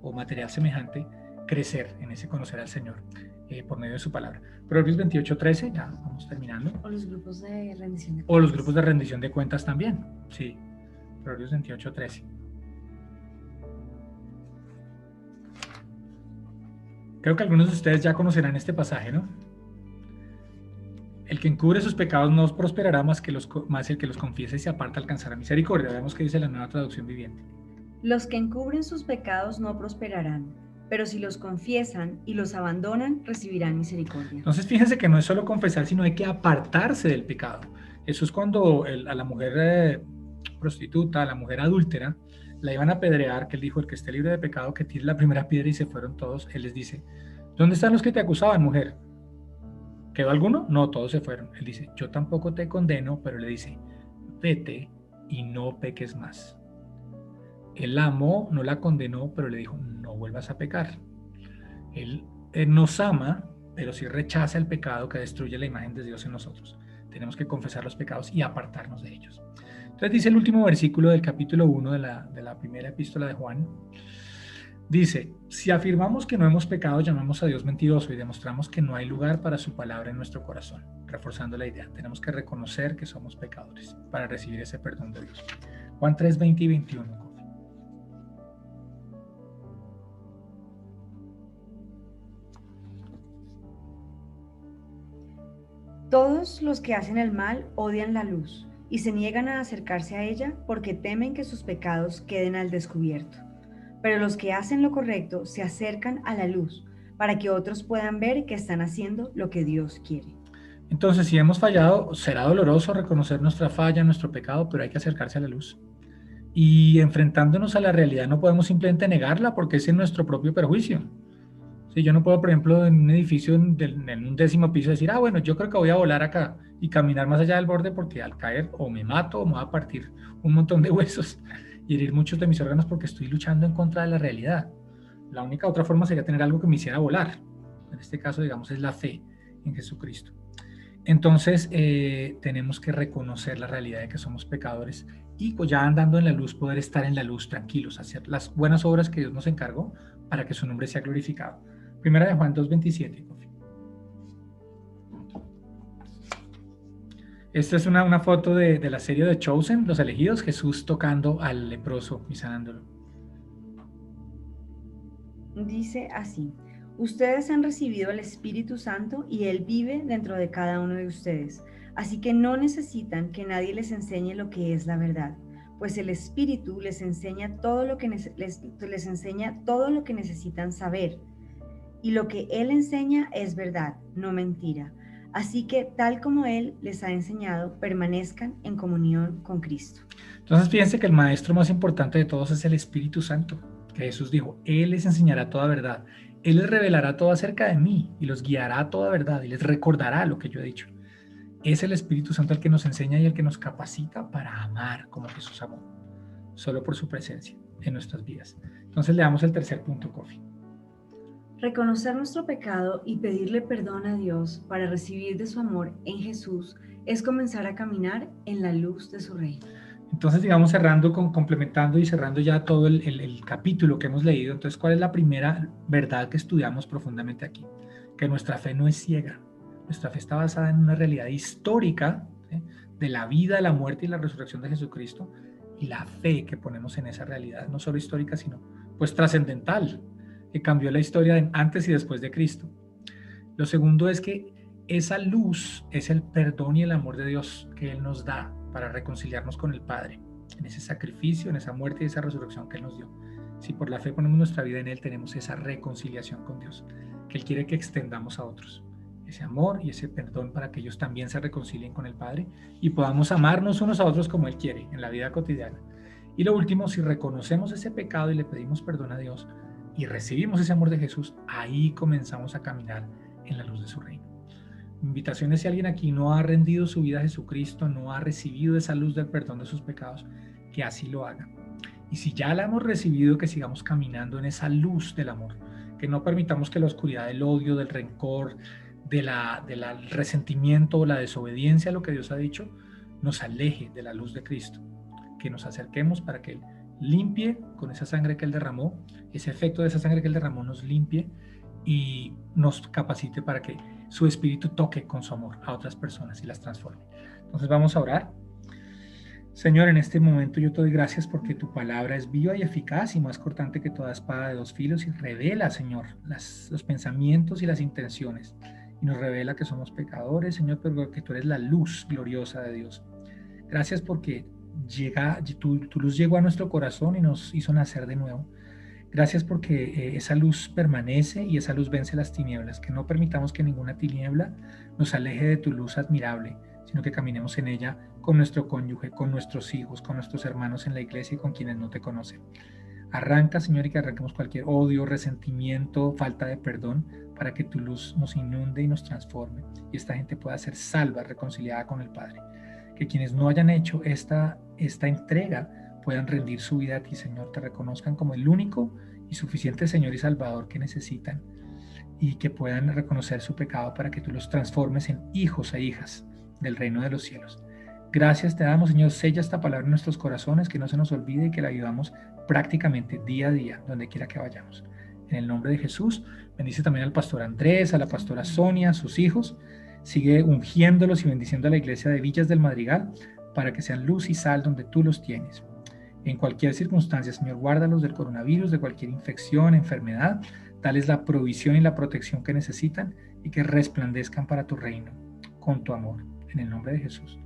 o material semejante, crecer en ese conocer al Señor por medio de su palabra. Proverbios 28:13, ya vamos terminando. O los grupos de rendición de cuentas. O los grupos de rendición de cuentas también, sí. Proverbios 28:13. Creo que algunos de ustedes ya conocerán este pasaje, ¿no? El que encubre sus pecados no prosperará más el que los confiese y se aparta alcanzará misericordia. Veamos qué dice la Nueva Traducción Viviente. Los que encubren sus pecados no prosperarán, pero si los confiesan y los abandonan, recibirán misericordia. Entonces fíjense que no es solo confesar, sino hay que apartarse del pecado. Eso es cuando a la mujer prostituta, a la mujer adúltera, la iban a apedrear, que él dijo, el que esté libre de pecado, que tire la primera piedra, y se fueron todos. Él les dice, ¿dónde están los que te acusaban, mujer? ¿Quedó alguno? No, todos se fueron. Él dice, yo tampoco te condeno, pero le dice, vete y no peques más. Él la amó, no la condenó, pero le dijo, no vuelvas a pecar. Él nos ama, pero sí rechaza el pecado que destruye la imagen de Dios en nosotros. Tenemos que confesar los pecados y apartarnos de ellos. Entonces dice el último versículo del capítulo 1 de la primera epístola de Juan. Dice, si afirmamos que no hemos pecado, llamamos a Dios mentiroso y demostramos que no hay lugar para su palabra en nuestro corazón. Reforzando la idea, tenemos que reconocer que somos pecadores para recibir ese perdón de Dios. Juan 3, 20 y 21. Todos los que hacen el mal odian la luz y se niegan a acercarse a ella porque temen que sus pecados queden al descubierto. Pero los que hacen lo correcto se acercan a la luz para que otros puedan ver que están haciendo lo que Dios quiere. Entonces, si hemos fallado, será doloroso reconocer nuestra falla, nuestro pecado, pero hay que acercarse a la luz. Y enfrentándonos a la realidad no podemos simplemente negarla porque es en nuestro propio perjuicio. Sí, yo no puedo, por ejemplo, en un edificio en un 10º piso decir, bueno, yo creo que voy a volar acá y caminar más allá del borde porque al caer o me mato o me va a partir un montón de huesos y herir muchos de mis órganos porque estoy luchando en contra de la realidad. La única otra forma sería tener algo que me hiciera volar. En este caso, digamos, es la fe en Jesucristo. Entonces, tenemos que reconocer la realidad de que somos pecadores y pues ya andando en la luz, poder estar en la luz tranquilos, hacer las buenas obras que Dios nos encargó para que su nombre sea glorificado. Primera de Juan 2:27. Esta es una foto de la serie de Chosen, Los Elegidos, Jesús tocando al leproso y sanándolo. Dice así: ustedes han recibido el Espíritu Santo y Él vive dentro de cada uno de ustedes, así que no necesitan que nadie les enseñe lo que es la verdad, pues el Espíritu les enseña todo lo que les enseña todo lo que necesitan saber, y lo que Él enseña es verdad, no mentira. Así que, tal como Él les ha enseñado, permanezcan en comunión con Cristo. Entonces, fíjense que el maestro más importante de todos es el Espíritu Santo, que Jesús dijo: Él les enseñará toda verdad, Él les revelará todo acerca de mí y los guiará a toda verdad y les recordará lo que yo he dicho. Es el Espíritu Santo el que nos enseña y el que nos capacita para amar como Jesús amó, solo por su presencia en nuestras vidas. Entonces, le damos el tercer punto, Kofi. Reconocer nuestro pecado y pedirle perdón a Dios para recibir de su amor en Jesús es comenzar a caminar en la luz de su reino. Entonces, digamos, complementando y cerrando ya todo el capítulo que hemos leído. Entonces, ¿cuál es la primera verdad que estudiamos profundamente aquí? Que nuestra fe no es ciega. Nuestra fe está basada en una realidad histórica, ¿sí?, de la vida, la muerte y la resurrección de Jesucristo, y la fe que ponemos en esa realidad, no solo histórica, sino pues trascendental, que cambió la historia de antes y después de Cristo. Lo segundo es que esa luz es el perdón y el amor de Dios que Él nos da para reconciliarnos con el Padre, en ese sacrificio, en esa muerte y esa resurrección que Él nos dio. Si por la fe ponemos nuestra vida en Él, tenemos esa reconciliación con Dios, que Él quiere que extendamos a otros. Ese amor y ese perdón para que ellos también se reconcilien con el Padre y podamos amarnos unos a otros como Él quiere en la vida cotidiana. Y lo último, si reconocemos ese pecado y le pedimos perdón a Dios y recibimos ese amor de Jesús, ahí comenzamos a caminar en la luz de su reino. Mi invitación es: si alguien aquí no ha rendido su vida a Jesucristo, no ha recibido esa luz del perdón de sus pecados, que así lo haga. Y si ya la hemos recibido, que sigamos caminando en esa luz del amor, que no permitamos que la oscuridad del odio, del rencor, del resentimiento o la desobediencia a lo que Dios ha dicho nos aleje de la luz de Cristo, que nos acerquemos para que Él limpie con esa sangre que Él derramó, ese efecto de esa sangre que Él derramó nos limpie y nos capacite para que su Espíritu toque con su amor a otras personas y las transforme. Entonces vamos a orar. Señor, en este momento yo te doy gracias porque tu palabra es viva y eficaz y más cortante que toda espada de dos filos y revela, Señor, los pensamientos y las intenciones, y nos revela que somos pecadores, Señor, pero que tú eres la luz gloriosa de Dios. Gracias porque tu luz llegó a nuestro corazón y nos hizo nacer de nuevo. Gracias porque esa luz permanece y esa luz vence las tinieblas. Que no permitamos que ninguna tiniebla nos aleje de tu luz admirable, sino que caminemos en ella con nuestro cónyuge, con nuestros hijos, con nuestros hermanos en la iglesia y con quienes no te conocen. Arranca, Señor, y que arranquemos cualquier odio, resentimiento, falta de perdón, para que tu luz nos inunde y nos transforme y esta gente pueda ser salva, reconciliada con el Padre. Que quienes no hayan hecho esta entrega puedan rendir su vida a ti, Señor, te reconozcan como el único y suficiente Señor y Salvador que necesitan, y que puedan reconocer su pecado para que tú los transformes en hijos e hijas del reino de los cielos. Gracias te damos, Señor. Sella esta palabra en nuestros corazones, que no se nos olvide y que la vivamos prácticamente día a día, donde quiera que vayamos. En el nombre de Jesús, bendice también al pastor Andrés, a la pastora Sonia, a sus hijos. Sigue ungiéndolos y bendiciendo a la iglesia de Villas del Madrigal para que sean luz y sal donde tú los tienes. En cualquier circunstancia, Señor, guárdalos del coronavirus, de cualquier infección, enfermedad. Dales la provisión y la protección que necesitan y que resplandezcan para tu reino con tu amor. En el nombre de Jesús.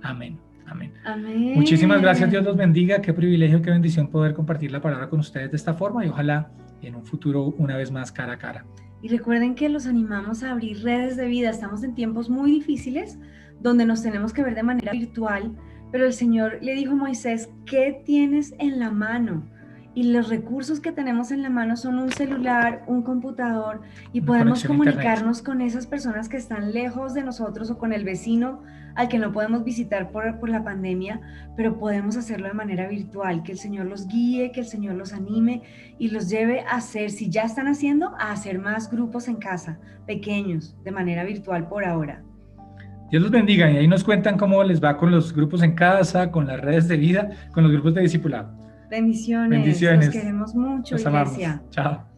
Amén. Amén. Amén. Muchísimas gracias, Dios los bendiga. Qué privilegio, qué bendición poder compartir la palabra con ustedes de esta forma y ojalá en un futuro una vez más cara a cara. Y recuerden que los animamos a abrir redes de vida. Estamos en tiempos muy difíciles donde nos tenemos que ver de manera virtual, pero el Señor le dijo a Moisés: ¿qué tienes en la mano? Y los recursos que tenemos en la mano son un celular, un computador, y podemos comunicarnos con esas personas que están lejos de nosotros o con el vecino al que no podemos visitar por la pandemia, pero podemos hacerlo de manera virtual. Que el Señor los guíe, que el Señor los anime y los lleve a hacer, si ya están haciendo, a hacer más grupos en casa, pequeños, de manera virtual por ahora. Dios los bendiga y ahí nos cuentan cómo les va con los grupos en casa, con las redes de vida, con los grupos de discipulado. Bendiciones. Los queremos mucho, Los iglesia. amamos. Chao.